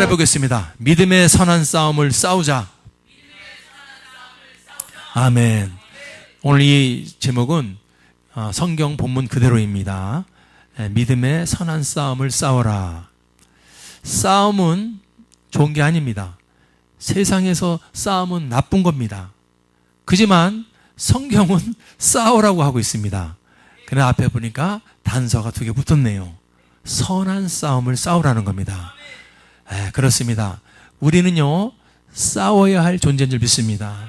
말해보겠습니다. 믿음의 선한 싸움을 싸우자. 아멘. 오늘 이 제목은 성경 본문 그대로입니다. 믿음의 선한 싸움을 싸워라. 싸움은 좋은 게 아닙니다. 세상에서 싸움은 나쁜 겁니다. 그지만 성경은 싸우라고 하고 있습니다. 그러나 앞에 보니까 단서가 2개 붙었네요. 선한 싸움을 싸우라는 겁니다. 그렇습니다. 우리는요, 싸워야 할 존재인 줄 믿습니다.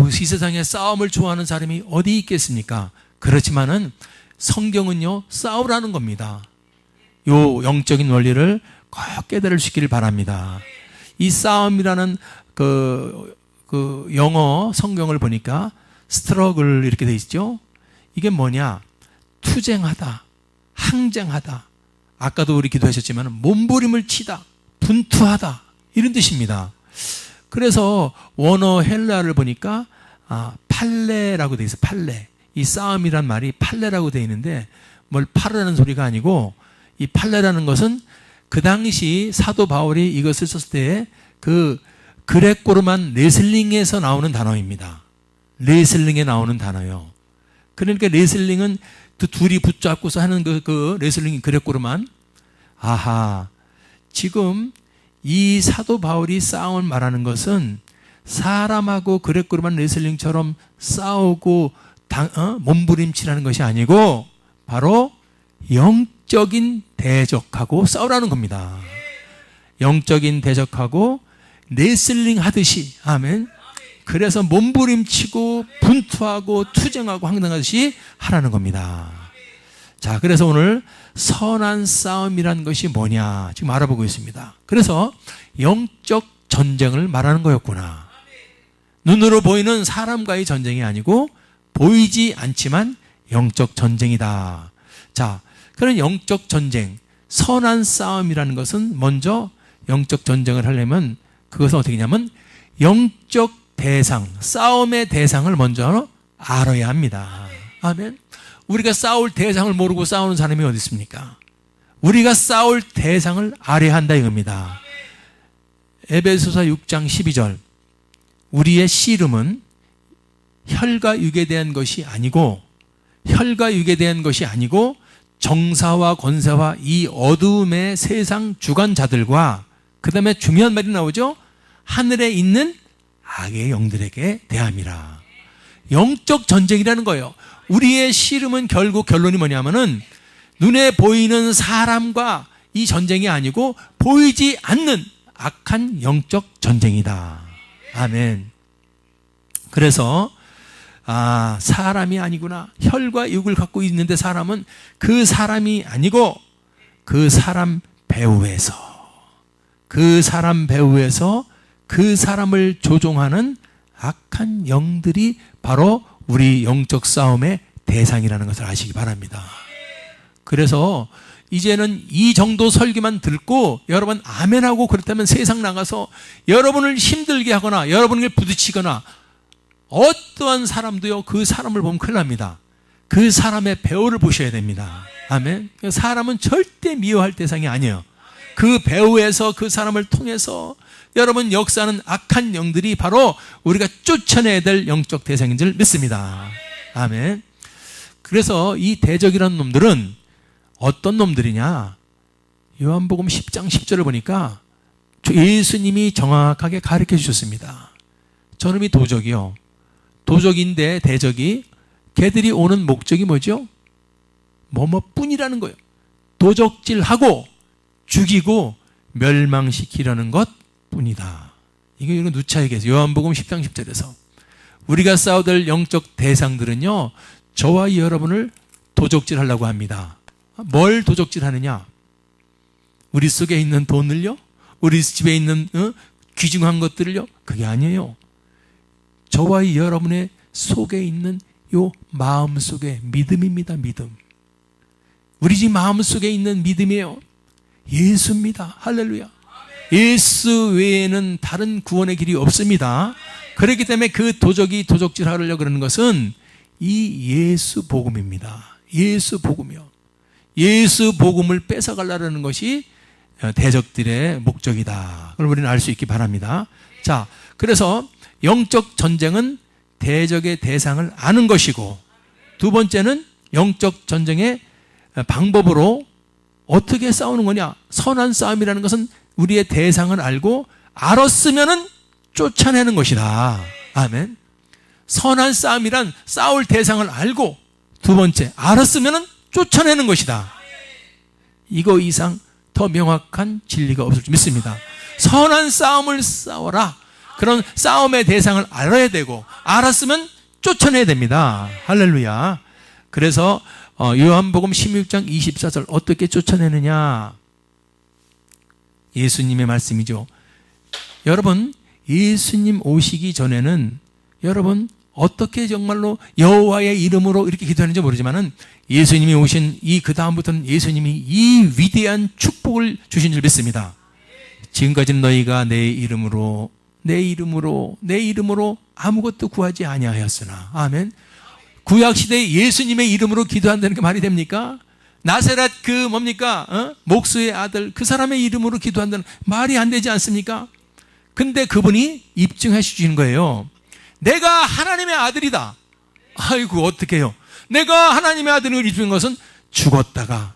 이 세상에 싸움을 좋아하는 사람이 어디 있겠습니까? 그렇지만은 성경은요, 싸우라는 겁니다. 요 영적인 원리를 꼭 깨달을 수 있기를 바랍니다. 이 싸움이라는 그 영어 성경을 보니까 스트러글 이렇게 돼 있죠. 이게 뭐냐? 투쟁하다, 항쟁하다. 아까도 우리 기도하셨지만 몸부림을 치다, 분투하다 이런 뜻입니다. 그래서 원어 헬라를 보니까 팔레라고 돼 있어요. 팔레. 이 싸움이란 말이 팔레라고 돼 있는데 뭘 팔으라는 소리가 아니고 이 팔레라는 것은 그 당시 사도 바울이 이것을 썼을 때 그 그레코로만 레슬링에서 나오는 단어입니다. 레슬링에 나오는 단어요. 그러니까 레슬링은 둘이 붙잡고서 하는 그 레슬링이 그레코로만. 지금 이 사도 바울이 싸움을 말하는 것은 사람하고 그레코로만 레슬링처럼 싸우고 몸부림치라는 것이 아니고 바로 영적인 대적하고 싸우라는 겁니다. 영적인 대적하고 레슬링 하듯이. 아멘. 그래서 몸부림치고 분투하고 투쟁하고 항쟁하듯이 하라는 겁니다. 자, 그래서 오늘 선한 싸움이란 것이 뭐냐 지금 알아보고 있습니다. 그래서 영적 전쟁을 말하는 거였구나. 눈으로 보이는 사람과의 전쟁이 아니고 보이지 않지만 영적 전쟁이다. 자, 그런 영적 전쟁, 선한 싸움이라는 것은 먼저 영적 전쟁을 하려면 그것은 어떻게 하냐면 영적 대상, 싸움의 대상을 먼저 알아야 합니다. 아멘. 우리가 싸울 대상을 모르고 싸우는 사람이 어디 있습니까? 우리가 싸울 대상을 알아야 한다 이겁니다. 에베소서 6장 12절. 우리의 씨름은 혈과 육에 대한 것이 아니고 정사와 권세와 이 어두움의 세상 주관자들과 그 다음에 중요한 말이 나오죠. 하늘에 있는 악의 영들에게 대함이라. 영적 전쟁이라는 거예요. 우리의 씨름은 결국 결론이 뭐냐면은 눈에 보이는 사람과 이 전쟁이 아니고 보이지 않는 악한 영적 전쟁이다. 아멘. 그래서 사람이 아니구나. 혈과 육을 갖고 있는데 사람은 그 사람이 아니고 그 사람 배후에서 그 사람을 조종하는 악한 영들이 바로 우리 영적 싸움의 대상이라는 것을 아시기 바랍니다. 그래서 이제는 이 정도 설교만 듣고 여러분 아멘하고 그렇다면 세상 나가서 여러분을 힘들게 하거나 여러분을 부딪히거나 어떠한 사람도요, 그 사람을 보면 큰일 납니다. 그 사람의 배우를 보셔야 됩니다. 아멘. 사람은 절대 미워할 대상이 아니에요. 그 배우에서 그 사람을 통해서 여러분 역사하는 악한 영들이 바로 우리가 쫓아내야 될 영적 대상인 줄 믿습니다. 아멘. 그래서 이 대적이라는 놈들은 어떤 놈들이냐? 요한복음 10장 10절을 보니까 예수님이 정확하게 가르쳐 주셨습니다. 저놈이 도적이요. 도적인데 대적이 걔들이 오는 목적이 뭐죠? 뭐뭐뿐이라는 거예요. 도적질하고 죽이고 멸망시키려는 것 뿐이다. 이거 누차 얘기해서 요한복음 10장 10절에서 우리가 싸워될 영적 대상들은요, 저와 여러분을 도적질하려고 합니다. 뭘 도적질하느냐? 우리 속에 있는 돈을요? 우리 집에 있는 귀중한 것들을요? 그게 아니에요. 저와 여러분의 속에 있는 요 마음 속의 믿음입니다. 믿음. 우리 집 마음 속에 있는 믿음이에요. 예수입니다. 할렐루야. 예수 외에는 다른 구원의 길이 없습니다. 그렇기 때문에 그 도적이 도적질하려고 그러는 것은 이 예수 복음입니다. 예수 복음이요. 예수 복음을 뺏어가려는 것이 대적들의 목적이다. 그걸 우리는 알 수 있기 바랍니다. 자, 그래서 영적 전쟁은 대적의 대상을 아는 것이고, 두 번째는 영적 전쟁의 방법으로 어떻게 싸우는 거냐. 선한 싸움이라는 것은 우리의 대상을 알고 알았으면은 쫓아내는 것이다. 아멘. 선한 싸움이란 싸울 대상을 알고, 두 번째 알았으면은 쫓아내는 것이다. 이거 이상 더 명확한 진리가 없을 줄 믿습니다. 선한 싸움을 싸워라. 그런 싸움의 대상을 알아야 되고, 알았으면 쫓아내야 됩니다. 할렐루야. 그래서 요한복음 16장 24절 어떻게 쫓아내느냐. 예수님의 말씀이죠. 여러분, 예수님 오시기 전에는 여러분 어떻게 정말로 여호와의 이름으로 이렇게 기도하는지 모르지만은 예수님이 오신 그 다음부터는 예수님이 이 위대한 축복을 주신 줄 믿습니다. 지금까지는 너희가 내 이름으로 아무것도 구하지 아니하였으나. 아멘. 구약시대에 예수님의 이름으로 기도한다는 게 말이 됩니까? 나세렛 목수의 아들 그 사람의 이름으로 기도한다는 말이 안 되지 않습니까? 근데 그분이 입증해 주시는 거예요. 내가 하나님의 아들이다. 아이고, 어떡해요. 내가 하나님의 아들을 입증한 것은 죽었다가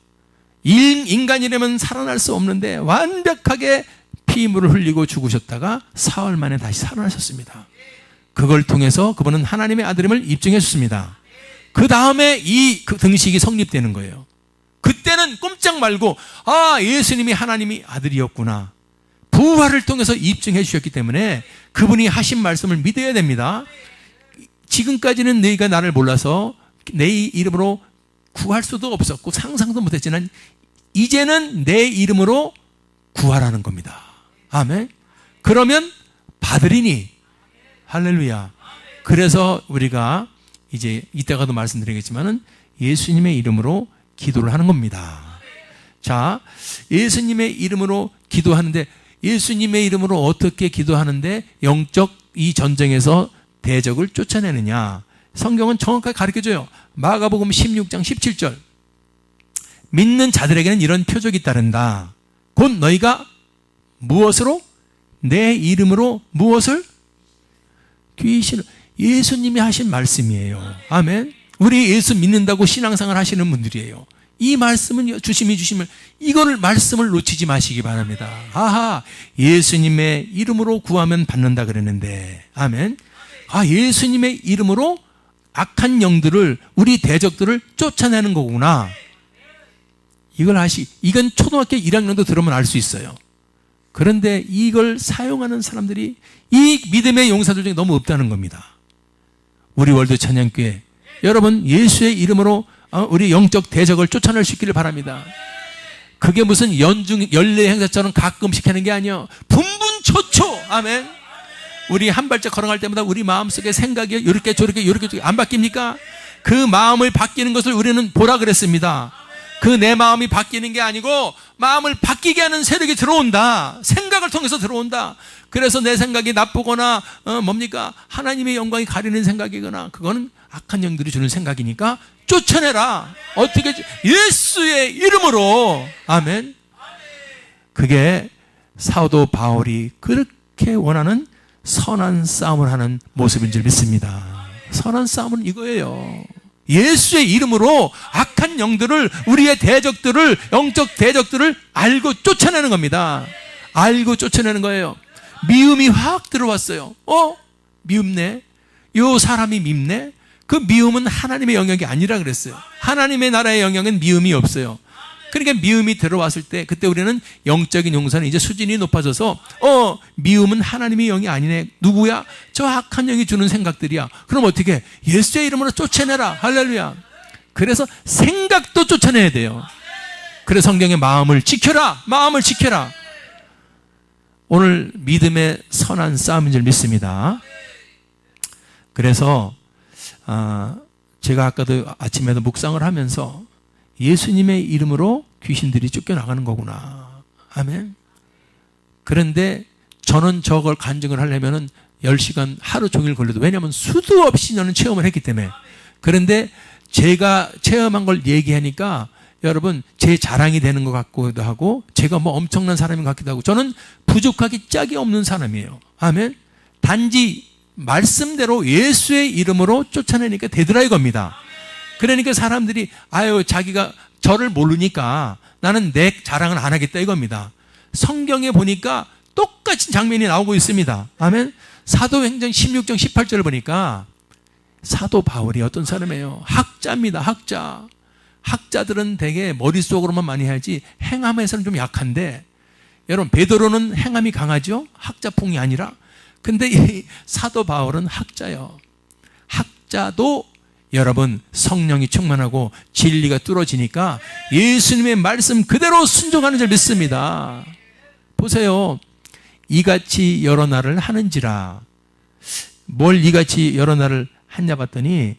인간이라면 살아날 수 없는데 완벽하게 피물을 흘리고 죽으셨다가 사흘 만에 다시 살아나셨습니다. 그걸 통해서 그분은 하나님의 아들임을 입증해 줬습니다. 그 다음에 그 등식이 성립되는 거예요. 그때는 꼼짝 말고 예수님이 하나님의 아들이었구나. 부활을 통해서 입증해 주셨기 때문에 그분이 하신 말씀을 믿어야 됩니다. 지금까지는 너희가 나를 몰라서 내 이름으로 구할 수도 없었고 상상도 못했지만 이제는 내 이름으로 구하라는 겁니다. 아멘. 그러면 받으리니. 할렐루야. 그래서 우리가 이제 이따가도 말씀드리겠지만은 예수님의 이름으로 기도를 하는 겁니다. 자, 예수님의 이름으로 기도하는데, 예수님의 이름으로 어떻게 기도하는데 영적 이 전쟁에서 대적을 쫓아내느냐. 성경은 정확하게 가르쳐줘요. 마가복음 16장 17절. 믿는 자들에게는 이런 표적이 따른다. 곧 너희가 무엇으로? 내 이름으로 무엇을? 귀신을. 예수님이 하신 말씀이에요. 아멘. 우리 예수 믿는다고 신앙생활 하시는 분들이에요. 이 말씀은 주심이 주심을, 이거를 말씀을 놓치지 마시기 바랍니다. 예수님의 이름으로 구하면 받는다 그랬는데, 아멘. 예수님의 이름으로 악한 영들을, 우리 대적들을 쫓아내는 거구나. 이건 초등학교 1학년도 들으면 알 수 있어요. 그런데 이걸 사용하는 사람들이 이 믿음의 용사들 중에 너무 없다는 겁니다. 우리 월드 찬양교회, 여러분 예수의 이름으로 우리 영적 대적을 쫓아낼 수 있기를 바랍니다. 그게 무슨 연례 행사처럼 가끔씩 하는 게 아니에요. 분분초초. 아멘. 우리 한 발짝 걸어갈 때마다 우리 마음속에 생각이 이렇게 저렇게 안 바뀝니까? 그 마음을 바뀌는 것을 우리는 보라 그랬습니다. 그 내 마음이 바뀌는 게 아니고 마음을 바뀌게 하는 세력이 들어온다. 생각을 통해서 들어온다. 그래서 내 생각이 나쁘거나 하나님의 영광이 가리는 생각이거나 그거는 악한 영들이 주는 생각이니까 쫓아내라. 어떻게? 예수의 이름으로. 아멘. 그게 사도 바울이 그렇게 원하는 선한 싸움을 하는 모습인 줄 믿습니다. 선한 싸움은 이거예요. 예수의 이름으로 악한 영들을, 우리의 대적들을, 영적 대적들을 알고 쫓아내는 겁니다. 알고 쫓아내는 거예요. 미움이 확 들어왔어요. 미움네. 요 사람이 밉네. 그 미움은 하나님의 영역이 아니라 그랬어요. 하나님의 나라의 영역은 미움이 없어요. 그러니까 미움이 들어왔을 때 그때 우리는 영적인 용사는 이제 수준이 높아져서 미움은 하나님의 영이 아니네. 누구야? 저 악한 영이 주는 생각들이야. 그럼 어떻게? 예수의 이름으로 쫓아내라. 할렐루야. 그래서 생각도 쫓아내야 돼요. 그래서 성경의 마음을 지켜라. 마음을 지켜라. 오늘 믿음의 선한 싸움인 줄 믿습니다. 그래서 제가 아까도 아침에도 묵상을 하면서 예수님의 이름으로 귀신들이 쫓겨나가는 거구나. 아멘. 그런데 저는 저걸 간증을 하려면은 10시간 하루 종일 걸려도, 왜냐하면 수도 없이 저는 체험을 했기 때문에. 그런데 제가 체험한 걸 얘기하니까 여러분 제 자랑이 되는 것 같기도 하고 제가 뭐 엄청난 사람인 것 같기도 하고 저는 부족하기 짝이 없는 사람이에요. 아멘. 단지 말씀대로 예수의 이름으로 쫓아내니까 되더라 이겁니다. 그러니까 사람들이 아유 자기가 저를 모르니까 나는 내 자랑을 안 하겠다 이겁니다. 성경에 보니까 똑같은 장면이 나오고 있습니다. 아멘. 사도행전 16장 18절을 보니까 사도 바울이 어떤 사람이에요? 학자입니다. 학자. 학자들은 되게 머릿속으로만 많이 하지 행함에서는 좀 약한데 여러분 베드로는 행함이 강하죠? 학자풍이 아니라. 근데 이 사도 바울은 학자요. 학자도 여러분 성령이 충만하고 진리가 뚫어지니까 예수님의 말씀 그대로 순종하는 줄 믿습니다. 보세요. 이같이 여러 날을 하는지라. 뭘 이같이 여러 날을 했냐 봤더니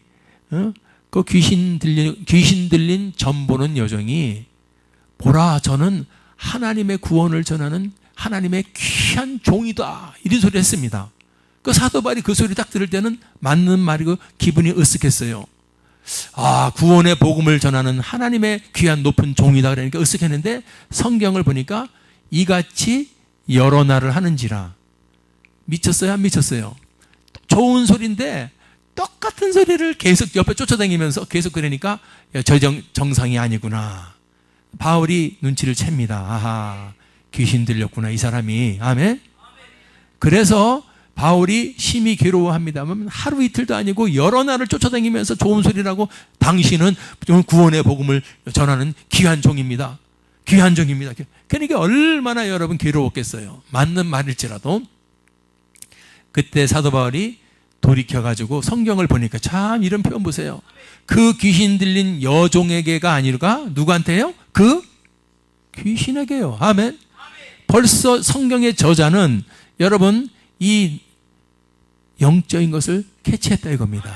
그 귀신 들린 점 보는 여종이 보라 저는 하나님의 구원을 전하는 하나님의 귀한 종이다 이런 소리를 했습니다. 그 사도 바울이 그 소리 딱 들을 때는 맞는 말이고 기분이 으쓱했어요. 아 구원의 복음을 전하는 하나님의 귀한 높은 종이다 그러니까 으쓱했는데 성경을 보니까 이같이 여러 날을 하는지라. 미쳤어요 안 미쳤어요? 좋은 소리인데 똑같은 소리를 계속 옆에 쫓아다니면서 계속 그러니까 저 정상이 아니구나. 바울이 눈치를 챕니다. 아하 귀신 들렸구나 이 사람이. 아멘. 그래서 바울이 심히 괴로워합니다만 하루 이틀도 아니고 여러 날을 쫓아다니면서 좋은 소리라고 당신은 구원의 복음을 전하는 귀한 종입니다. 귀한 종입니다. 그러니까 얼마나 여러분 괴로웠겠어요. 맞는 말일지라도. 그때 사도 바울이 돌이켜가지고 성경을 보니까 참 이런 표현 보세요. 그 귀신 들린 여종에게가 아니라 누구한테요? 그 귀신에게요. 아멘. 벌써 성경의 저자는 여러분 이 영적인 것을 캐치했다 이겁니다.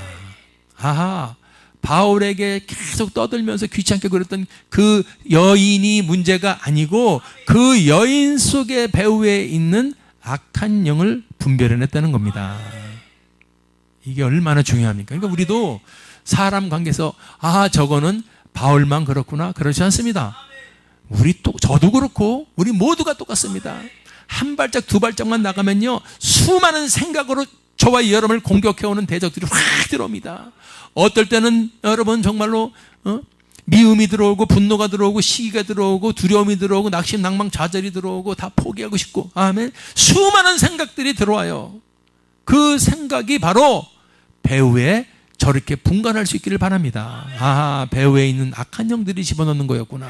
아하, 바울에게 계속 떠들면서 귀찮게 그랬던 그 여인이 문제가 아니고 그 여인 속의 배후에 있는 악한 영을 분별해냈다는 겁니다. 이게 얼마나 중요합니까? 그러니까 우리도 사람 관계에서 아 저거는 바울만 그렇구나 그렇지 않습니다. 저도 그렇고 우리 모두가 똑같습니다. 한 발짝 두 발짝만 나가면요 수많은 생각으로 저와 여러분을 공격해오는 대적들이 확 들어옵니다. 어떨 때는 여러분 정말로 미움이 들어오고 분노가 들어오고 시기가 들어오고 두려움이 들어오고 낙심 낭망 좌절이 들어오고 다 포기하고 싶고 아멘. 수많은 생각들이 들어와요. 그 생각이 바로 배후에 저렇게 분간할 수 있기를 바랍니다. 아, 배후에 있는 악한 영들이 집어넣는 거였구나.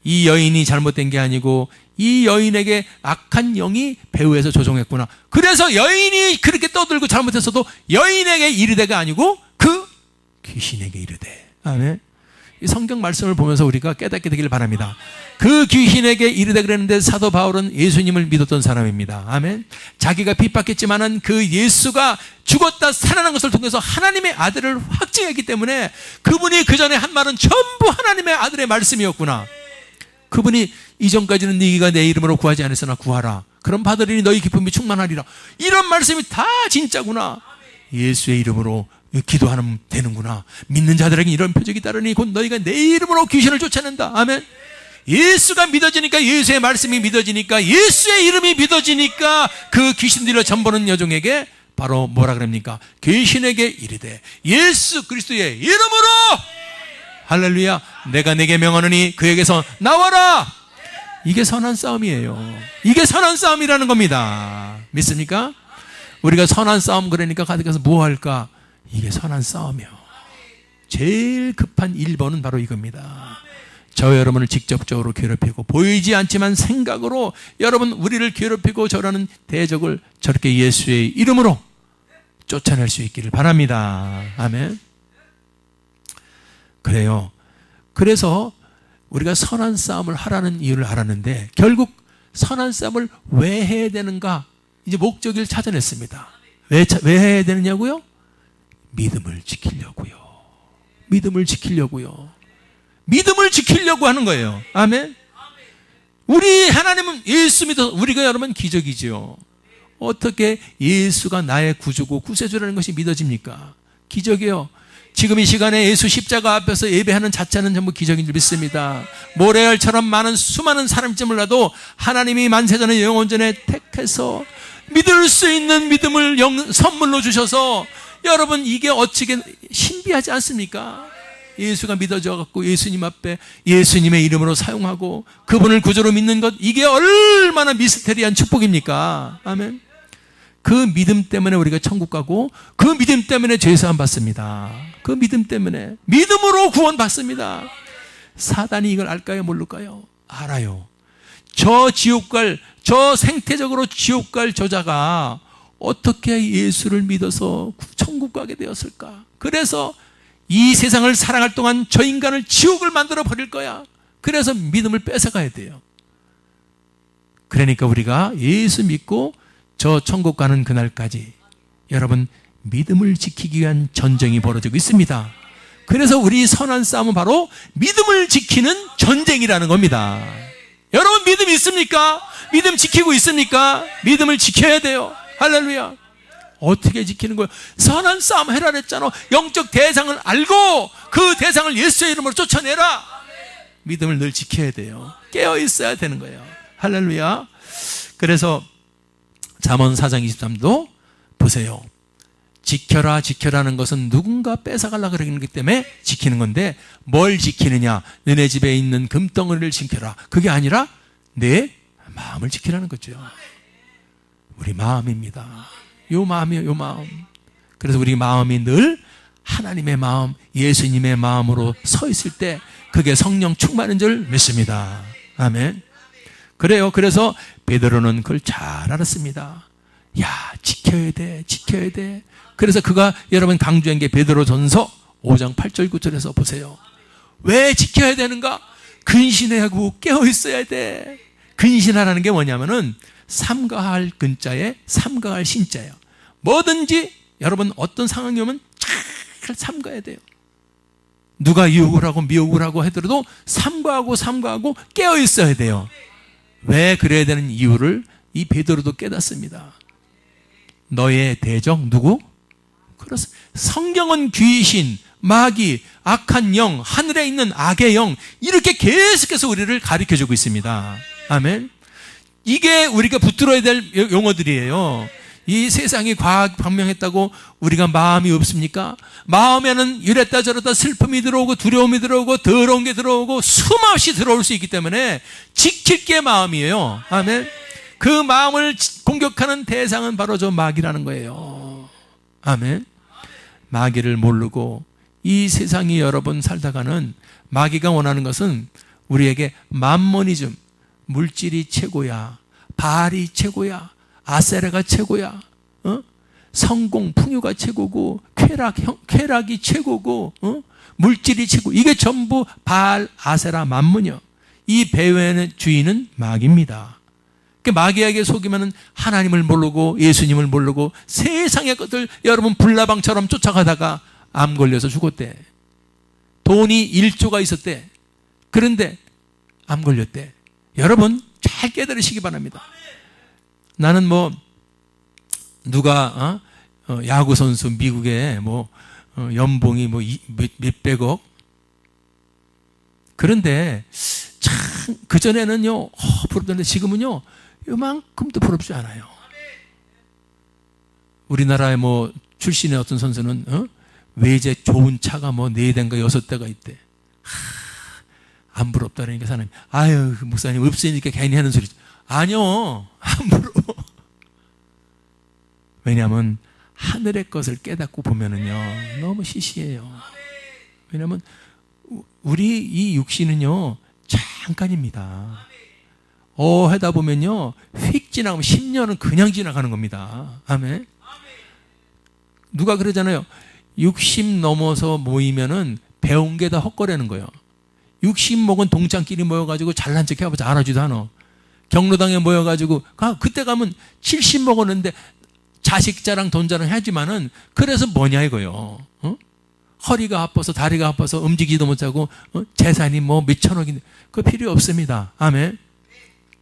이 여인이 잘못된 게 아니고 이 여인에게 악한 영이 배후에서 조종했구나. 그래서 여인이 그렇게 떠들고 잘못했어도 여인에게 이르되가 아니고 그 귀신에게 이르되. 아멘. 이 성경 말씀을 보면서 우리가 깨닫게 되기를 바랍니다. 그 귀신에게 이르되 그랬는데 사도 바울은 예수님을 믿었던 사람입니다. 아멘. 자기가 핍박했지만은 그 예수가 죽었다 살아난 것을 통해서 하나님의 아들을 확증했기 때문에 그분이 그 전에 한 말은 전부 하나님의 아들의 말씀이었구나. 그분이 이전까지는 네가 내 이름으로 구하지 않았으나 구하라. 그럼 받으리니 너희 기쁨이 충만하리라. 이런 말씀이 다 진짜구나. 예수의 이름으로 기도하면 되는구나. 믿는 자들에게 이런 표적이 따르니 곧 너희가 내 이름으로 귀신을 쫓아낸다. 아멘. 예수가 믿어지니까 예수의 말씀이 믿어지니까 예수의 이름이 믿어지니까 그 귀신들을 전보는 여종에게 바로 뭐라 그럽니까? 귀신에게 이르되 예수 그리스도의 이름으로 할렐루야 내가 내게 명하노니 그에게서 나와라. 이게 선한 싸움이에요. 이게 선한 싸움이라는 겁니다. 믿습니까? 우리가 선한 싸움 그러니까 가득 가서 뭐 할까? 이게 선한 싸움이요. 제일 급한 1번은 바로 이겁니다. 저 여러분을 직접적으로 괴롭히고 보이지 않지만 생각으로 여러분 우리를 괴롭히고 저라는 대적을 저렇게 예수의 이름으로 쫓아낼 수 있기를 바랍니다. 아멘. 그래요. 그래서 우리가 선한 싸움을 하라는 이유를 알았는데 결국 선한 싸움을 왜 해야 되는가? 이제 목적을 찾아냈습니다. 왜 해야 되느냐고요? 믿음을 지키려고요. 믿음을 지키려고요. 믿음을 지키려고 하는 거예요. 아멘. 우리 하나님은 예수 믿어 우리가 여러분 기적이죠. 어떻게 예수가 나의 구주고 구세주라는 것이 믿어집니까? 기적이에요. 지금 이 시간에 예수 십자가 앞에서 예배하는 자체는 전부 기적인 줄 믿습니다. 모래알처럼 많은 수많은 사람일지 몰라도 하나님이 만세전에 영원전에 택해서 믿을 수 있는 믿음을 선물로 주셔서, 여러분 이게 어찌게 신비하지 않습니까? 예수가 믿어져 갖고 예수님 앞에 예수님의 이름으로 사용하고 그분을 구주로 믿는 것, 이게 얼마나 미스테리한 축복입니까? 아멘. 그 믿음 때문에 우리가 천국 가고, 그 믿음 때문에 죄사함 받습니다. 그 믿음 때문에, 믿음으로 구원 받습니다. 사단이 이걸 알까요, 모를까요? 알아요. 저 지옥갈, 저 생태적으로 지옥갈 저자가 어떻게 예수를 믿어서 천국 가게 되었을까? 그래서 이 세상을 사랑할 동안 저 인간을 지옥을 만들어 버릴 거야. 그래서 믿음을 뺏어가야 돼요. 그러니까 우리가 예수 믿고 저 천국 가는 그날까지 여러분 믿음을 지키기 위한 전쟁이 벌어지고 있습니다. 그래서 우리 선한 싸움은 바로 믿음을 지키는 전쟁이라는 겁니다. 여러분 믿음 있습니까? 믿음 지키고 있습니까? 믿음을 지켜야 돼요. 할렐루야. 어떻게 지키는 거예요? 선한 싸움 해라 그랬잖아. 영적 대상을 알고 그 대상을 예수의 이름으로 쫓아내라. 믿음을 늘 지켜야 돼요. 깨어 있어야 되는 거예요. 할렐루야. 그래서 잠언 4장 23도 보세요. 지켜라 지켜라는 것은 누군가 뺏어가려고 그러기 때문에 지키는 건데, 뭘 지키느냐? 너네 집에 있는 금덩어리를 지켜라. 그게 아니라 내 마음을 지키라는 거죠. 우리 마음입니다. 요 마음이요, 요 마음. 그래서 우리 마음이 늘 하나님의 마음, 예수님의 마음으로 서 있을 때 그게 성령 충만인 줄 믿습니다. 아멘. 그래요. 그래서 베드로는 그걸 잘 알았습니다. 야, 지켜야 돼, 지켜야 돼. 그래서 그가 여러분 강조한 게 베드로전서 5장 8절 9절에서 보세요. 왜 지켜야 되는가? 근신해야 하고 깨어 있어야 돼. 근신하라는 게 뭐냐면은 삼가할 근자에 삼가할 신자예요. 뭐든지 여러분 어떤 상황이 오면 잘 삼가야 돼요. 누가 유혹을 하고 미혹을 하고 하더라도 삼가하고 깨어 있어야 돼요. 왜 그래야 되는 이유를 이 베드로도 깨닫습니다. 너의 대적 누구? 그렇습니다. 성경은 귀신, 마귀, 악한 영, 하늘에 있는 악의 영, 이렇게 계속해서 우리를 가르쳐주고 있습니다. 아멘. 이게 우리가 붙들어야 될 용어들이에요. 이 세상이 과학 발명했다고 우리가 마음이 없습니까? 마음에는 이랬다 저랬다 슬픔이 들어오고 두려움이 들어오고 더러운 게 들어오고 수없이 들어올 수 있기 때문에 지킬 게 마음이에요. 아멘. 그 마음을 공격하는 대상은 바로 저 마귀라는 거예요. 아멘. 마귀를 모르고 이 세상이 여러분 살다가는 마귀가 원하는 것은 우리에게 맘모니즘, 물질이 최고야, 바알이 최고야, 아세라가 최고야, 성공, 풍요가 최고고, 쾌락이 최고고, 물질이 최고. 이게 전부 바알, 아세라, 맘문이요. 이 배후의 주인은 마귀입니다. 마귀에게 속이면 하나님을 모르고 예수님을 모르고 세상의 것들 여러분 불나방처럼 쫓아가다가 암 걸려서 죽었대. 돈이 1조가 있었대. 그런데 암 걸렸대. 여러분 잘 깨달으시기 바랍니다. 나는 뭐 누가 야구 선수 미국에 뭐 연봉이 뭐 몇백억. 그런데 참 그 전에는요 부럽던데 지금은요 요만큼도 부럽지 않아요. 우리나라의 뭐 출신의 어떤 선수는 외제 좋은 차가 뭐 4대인가 6대가 있대. 안 부럽다니까 사람이. 아유 목사님 없으니까 괜히 하는 소리죠. 아니요, 안 부러워. 왜냐하면 하늘의 것을 깨닫고 보면은요 너무 시시해요. 왜냐하면 우리 이 육신은요 잠깐입니다. 하다 보면요 휙 지나가면 10년은 그냥 지나가는 겁니다. 아멘. 누가 그러잖아요. 60 넘어서 모이면은 배운 게 다 헛거리는 거예요. 60 먹은 동창끼리 모여가지고 잘난 척 해보자 알아주지도 않아. 경로당에 모여가지고 그때 가면 70 먹었는데 자식 자랑 돈 자랑 하지만은 그래서 뭐냐 이거요. 허리가 아파서 다리가 아파서 움직이지도 못하고 재산이 뭐 몇천억인데 그거 필요 없습니다. 아멘.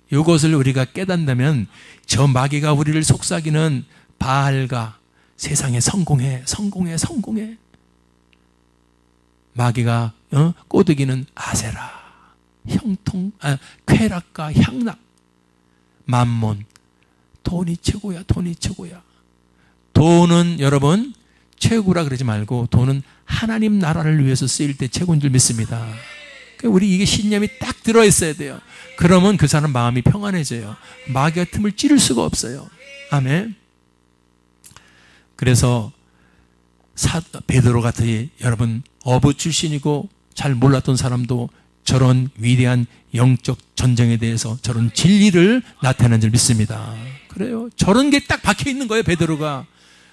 이것을 우리가 깨닫는다면 저 마귀가 우리를 속삭이는 바알과 세상에 성공해 마귀가 꼬드기는 아세라, 형통, 쾌락과 향락, 만몬. 돈이 최고야, 돈이 최고야. 돈은 여러분 최고라 그러지 말고 돈은 하나님 나라를 위해서 쓰일 때 최고인 줄 믿습니다. 우리 이게 신념이 딱 들어있어야 돼요. 그러면 그 사람 마음이 평안해져요. 마귀가 틈을 찌를 수가 없어요. 아멘. 그래서 베드로 같이 여러분 어부 출신이고 잘 몰랐던 사람도 저런 위대한 영적 전쟁에 대해서 저런 진리를 나타내는 줄 믿습니다. 그래요. 저런 게 딱 박혀 있는 거예요. 베드로가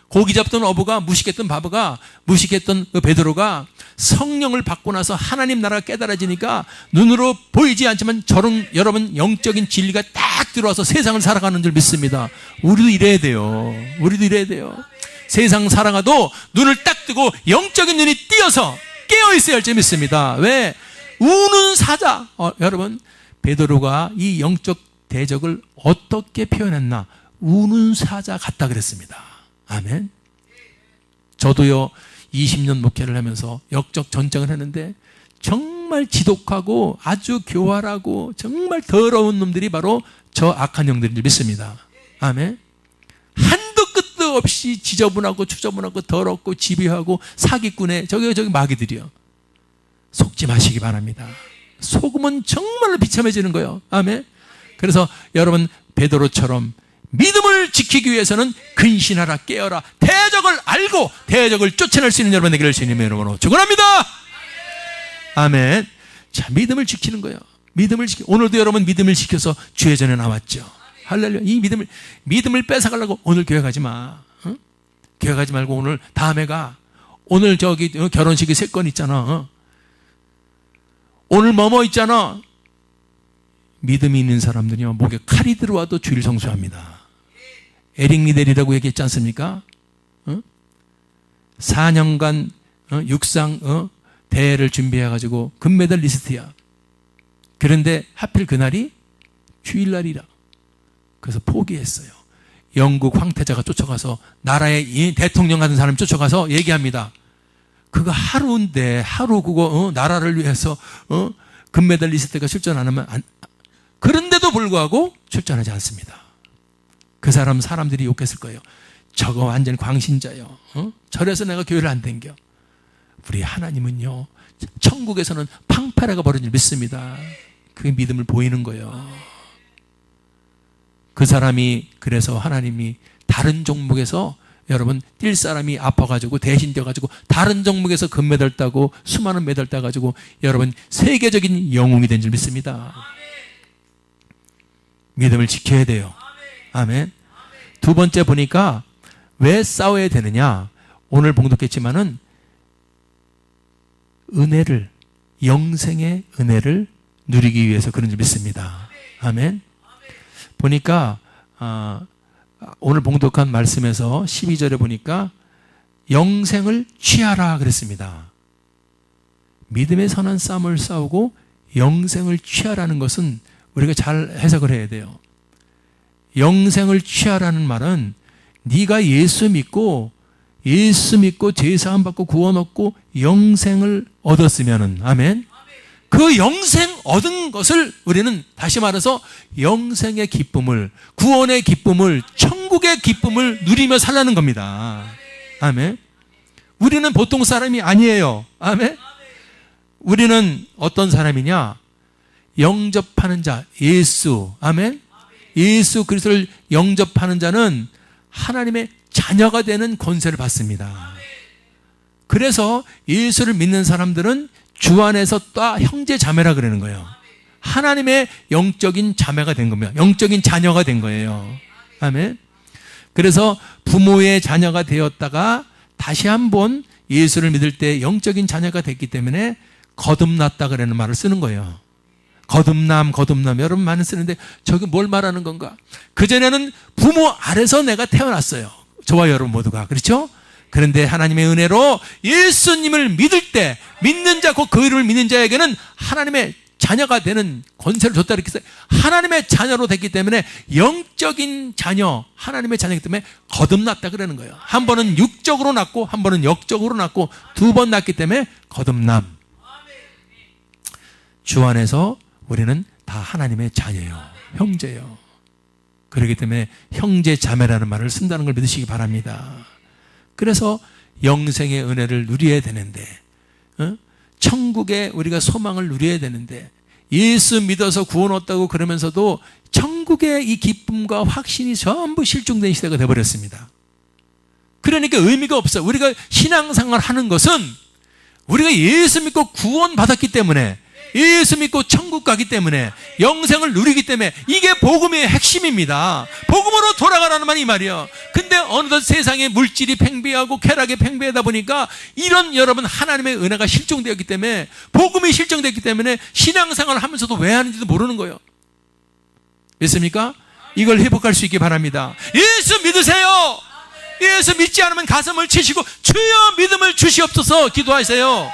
고기 잡던 어부가, 무식했던 바보가, 무식했던 그 베드로가 성령을 받고 나서 하나님 나라가 깨달아지니까 눈으로 보이지 않지만 저런 여러분 영적인 진리가 딱 들어와서 세상을 살아가는 줄 믿습니다. 우리도 이래야 돼요. 우리도 이래야 돼요. 세상 살아가도 눈을 딱 뜨고 영적인 눈이 띄어서 깨어 있어야 할 줄 믿습니다. 왜? 우는 사자. 여러분 베드로가 이 영적 대적을 어떻게 표현했나? 우는 사자 같다 그랬습니다. 아멘. 저도요 20년 목회를 하면서 역적 전쟁을 했는데 정말 지독하고 아주 교활하고 정말 더러운 놈들이 바로 저 악한 영들인 줄 믿습니다. 아멘. 한도 끝도 없이 지저분하고 추저분하고 더럽고 집요하고 사기꾼의 저기 마귀들이요. 속지 마시기 바랍니다. 속으면 정말로 비참해지는 거예요. 아멘. 그래서 여러분 베드로처럼 믿음을 지키기 위해서는 근신하라, 깨어라, 대적을 알고 대적을 쫓아낼 수 있는 여러분 되기를 주님의 이름으로 축원합니다. 아멘. 자, 믿음을 지키는 거예요. 오늘도 여러분 믿음을 지켜서 주의 전에 나왔죠. 할렐루야. 이 믿음을 뺏어가려고 오늘 교회 가지 마. 응? 교회 가지 말고 오늘 다음에 가. 오늘 저기 결혼식이 3건 있잖아. 오늘 뭐뭐 있잖아. 믿음이 있는 사람들이요 목에 칼이 들어와도 주일 성수합니다. 에릭 리델이라고 얘기했지 않습니까? 4년간 육상 대회를 준비해가지고 금메달 리스트야. 그런데 하필 그날이 주일날이라. 그래서 포기했어요. 영국 황태자가 쫓아가서 나라의 대통령 같은 사람이 쫓아가서 얘기합니다. 그거 하루인데 하루 그거 나라를 위해서 금메달 리스트가 출전 안 하면 그런데도 불구하고 출전하지 않습니다. 그 사람들이 욕했을 거예요. 저거 완전 광신자요. 저래서 내가 교회를 안 댕겨. 우리 하나님은요 천국에서는 팡파레가 벌어질 줄 믿습니다. 그 믿음을 보이는 거예요. 그 사람이 그래서 하나님이 다른 종목에서 여러분 뛸 사람이 아파가지고 대신 뛰어가지고 다른 종목에서 금메달 따고 수많은 메달 따가지고 여러분 세계적인 영웅이 된 줄 믿습니다. 믿음을 지켜야 돼요. 아멘. 두 번째 보니까 왜 싸워야 되느냐? 오늘 봉독했지만은 은혜를, 영생의 은혜를 누리기 위해서 그런 줄 믿습니다. 아멘. 보니까 오늘 봉독한 말씀에서 12절에 보니까 영생을 취하라 그랬습니다. 믿음의 선한 싸움을 싸우고 영생을 취하라는 것은 우리가 잘 해석을 해야 돼요. 영생을 취하라는 말은 네가 예수 믿고 죄사함 받고 구원 얻고 영생을 얻었으면은 아멘. 그 영생 얻은 것을 우리는 다시 말해서 영생의 기쁨을, 구원의 기쁨을, 천국의 기쁨을 누리며 살라는 겁니다. 아멘. 우리는 보통 사람이 아니에요. 아멘. 우리는 어떤 사람이냐? 영접하는 자, 예수. 아멘. 예수 그리스도를 영접하는 자는 하나님의 자녀가 되는 권세를 받습니다. 그래서 예수를 믿는 사람들은 주 안에서 또 형제 자매라 그러는 거예요. 하나님의 영적인 자매가 된 겁니다. 영적인 자녀가 된 거예요. 아멘. 그래서 부모의 자녀가 되었다가 다시 한번 예수를 믿을 때 영적인 자녀가 됐기 때문에 거듭났다 그러는 말을 쓰는 거예요. 거듭남 여러분 많이 쓰는데 저게 뭘 말하는 건가? 그전에는 부모 아래서 내가 태어났어요. 저와 여러분 모두가. 그렇죠? 그런데 하나님의 은혜로 예수님을 믿을 때 믿는 자, 곧 그 이름을 믿는 자에게는 하나님의 자녀가 되는 권세를 줬다 이렇게 써요. 하나님의 자녀로 됐기 때문에 영적인 자녀, 하나님의 자녀이기 때문에 거듭났다 그러는 거예요. 한 번은 육적으로 낳고 한 번은 영적으로 낳고 두 번 낳기 때문에 거듭남. 주 안에서 우리는 다 하나님의 자녀예요. 형제예요. 그렇기 때문에 형제 자매라는 말을 쓴다는 걸 믿으시기 바랍니다. 그래서 영생의 은혜를 누려야 되는데, 천국에 우리가 소망을 누려야 되는데, 예수 믿어서 구원 얻다고 그러면서도 천국의 이 기쁨과 확신이 전부 실종된 시대가 되어버렸습니다. 그러니까 의미가 없어요. 우리가 신앙생활 하는 것은 우리가 예수 믿고 구원 받았기 때문에, 예수 믿고 천국 가기 때문에, 영생을 누리기 때문에, 이게 복음의 핵심입니다. 복음으로 돌아가라는 말이 이 말이에요. 근데 어느덧 세상에 물질이 팽배하고 쾌락이 팽배하다 보니까 이런 여러분 하나님의 은혜가 실종되었기 때문에, 복음이 실종됐기 때문에 신앙생활을 하면서도 왜 하는지도 모르는 거예요. 믿습니까? 이걸 회복할 수 있기 바랍니다. 예수 믿으세요. 예수 믿지 않으면 가슴을 치시고 주여 믿음을 주시옵소서 기도하세요.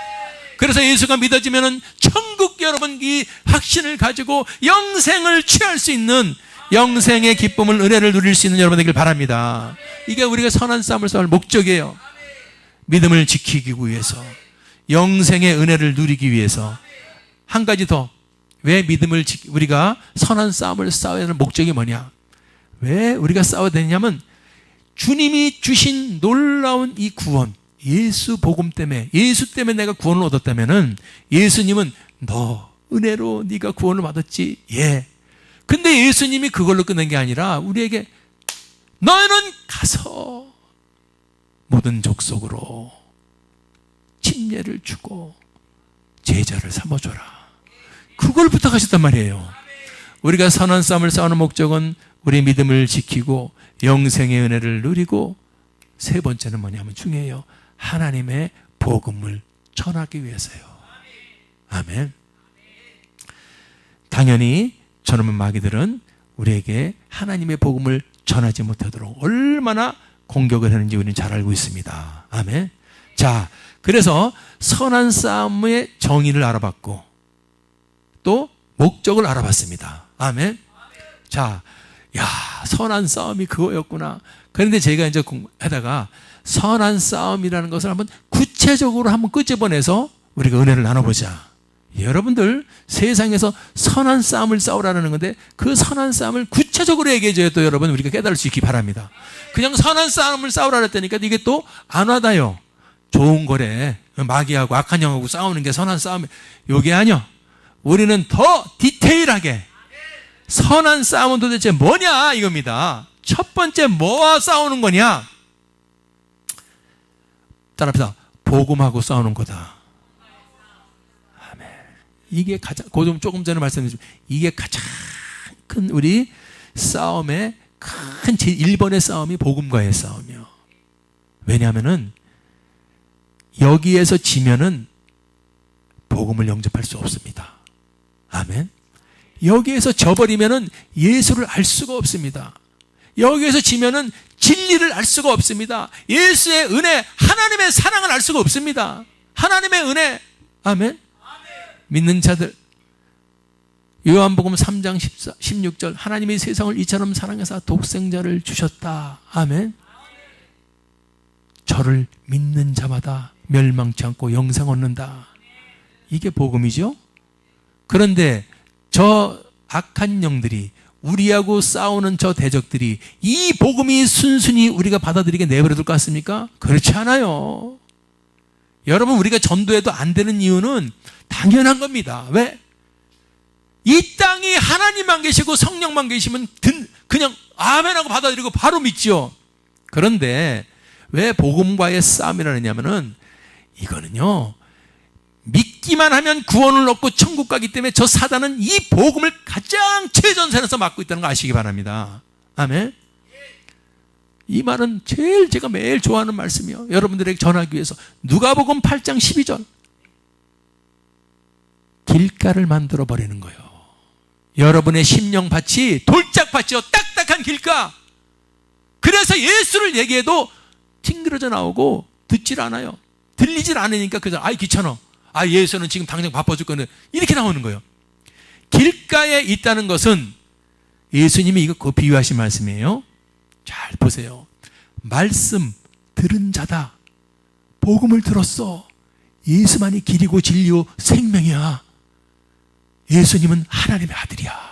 그래서 예수가 믿어지면은 천국 여러분 이 확신을 가지고 영생을 취할 수 있는, 영생의 기쁨을, 은혜를 누릴 수 있는 여러분 되길 바랍니다. 이게 우리가 선한 싸움을 싸울 목적이에요. 믿음을 지키기 위해서, 영생의 은혜를 누리기 위해서. 한 가지 더, 왜 믿음을 우리가 선한 싸움을 싸워야 하는 목적이 뭐냐? 왜 우리가 싸워야 되냐면, 주님이 주신 놀라운 이 구원, 예수 복음 때문에, 예수 때문에 내가 구원을 얻었다면은, 예수님은 너 은혜로 네가 구원을 받았지. 예. 근데 예수님이 그걸로 끝낸 게 아니라 우리에게 너희는 가서 모든 족속으로 침례를 주고 제자를 삼아줘라. 그걸 부탁하셨단 말이에요. 우리가 선한 싸움을 싸우는 목적은 우리 믿음을 지키고 영생의 은혜를 누리고, 세 번째는 뭐냐면 중요해요. 하나님의 복음을 전하기 위해서요. 아멘. 당연히 저놈의 마귀들은 우리에게 하나님의 복음을 전하지 못하도록 얼마나 공격을 하는지 우리는 잘 알고 있습니다. 아멘. 자, 그래서 선한 싸움의 정의를 알아봤고 또 목적을 알아봤습니다. 아멘. 자, 야, 선한 싸움이 그거였구나. 그런데 제가 이제 하다가 선한 싸움이라는 것을 한번 구체적으로 한번 끄집어내서 우리가 은혜를 나눠보자. 여러분들 세상에서 선한 싸움을 싸우라는 건데 그 선한 싸움을 구체적으로 얘기해줘야 또 여러분 우리가 깨달을 수 있기 바랍니다. 그냥 선한 싸움을 싸우라 그랬다니까 이게 또 안 와닿아요. 좋은 거래. 마귀하고 악한 영하고 싸우는 게 선한 싸움. 이게 아니요. 우리는 더 디테일하게 선한 싸움은 도대체 뭐냐 이겁니다. 첫 번째 뭐와 싸우는 거냐? 따라합시다. 복음하고 싸우는 거다. 아멘. 이게 가장, 조금 전에 말씀드렸지만 이게 가장 큰 우리 싸움의 큰 제1번의 싸움이 복음과의 싸움이요. 왜냐하면은 여기에서 지면은 복음을 영접할 수 없습니다. 아멘. 여기에서 져버리면은 예수를 알 수가 없습니다. 여기에서 지면은 진리를 알 수가 없습니다. 예수의 은혜, 하나님의 사랑을 알 수가 없습니다. 하나님의 은혜. 아멘. 믿는 자들, 요한복음 3장 16절 하나님이 세상을 이처럼 사랑해서 독생자를 주셨다. 아멘. 저를 믿는 자마다 멸망치 않고 영생 얻는다. 이게 복음이죠. 그런데 저 악한 영들이, 우리하고 싸우는 저 대적들이 이 복음이 순순히 우리가 받아들이게 내버려 둘 것 같습니까? 그렇지 않아요. 여러분, 우리가 전도해도 안 되는 이유는 당연한 겁니다. 왜? 이 땅이 하나님만 계시고 성령만 계시면 그냥 아멘하고 받아들이고 바로 믿죠. 그런데 왜 복음과의 싸움이라 하냐면은 이거는요, 믿기만 하면 구원을 얻고 천국 가기 때문에 저 사단은 이 복음을 가장 최전선에서 막고 있다는 거 아시기 바랍니다. 아멘. 이 말은 제일 제가 매일 좋아하는 말씀이요. 여러분들에게 전하기 위해서 누가복음 8장 12절 길가를 만들어 버리는 거예요. 여러분의 심령밭이 돌짝밭이요, 딱딱한 길가. 그래서 예수를 얘기해도 튕그러져 나오고 듣질 않아요. 들리질 않으니까 그래서 아이 귀찮아. 아, 예수는 지금 당장 바빠 죽겠네. 이렇게 나오는 거예요. 길가에 있다는 것은 예수님이 이거 그 비유하신 말씀이에요. 잘 보세요. 말씀 들은 자다. 복음을 들었어. 예수만이 길이고 진리요 생명이야. 예수님은 하나님의 아들이야.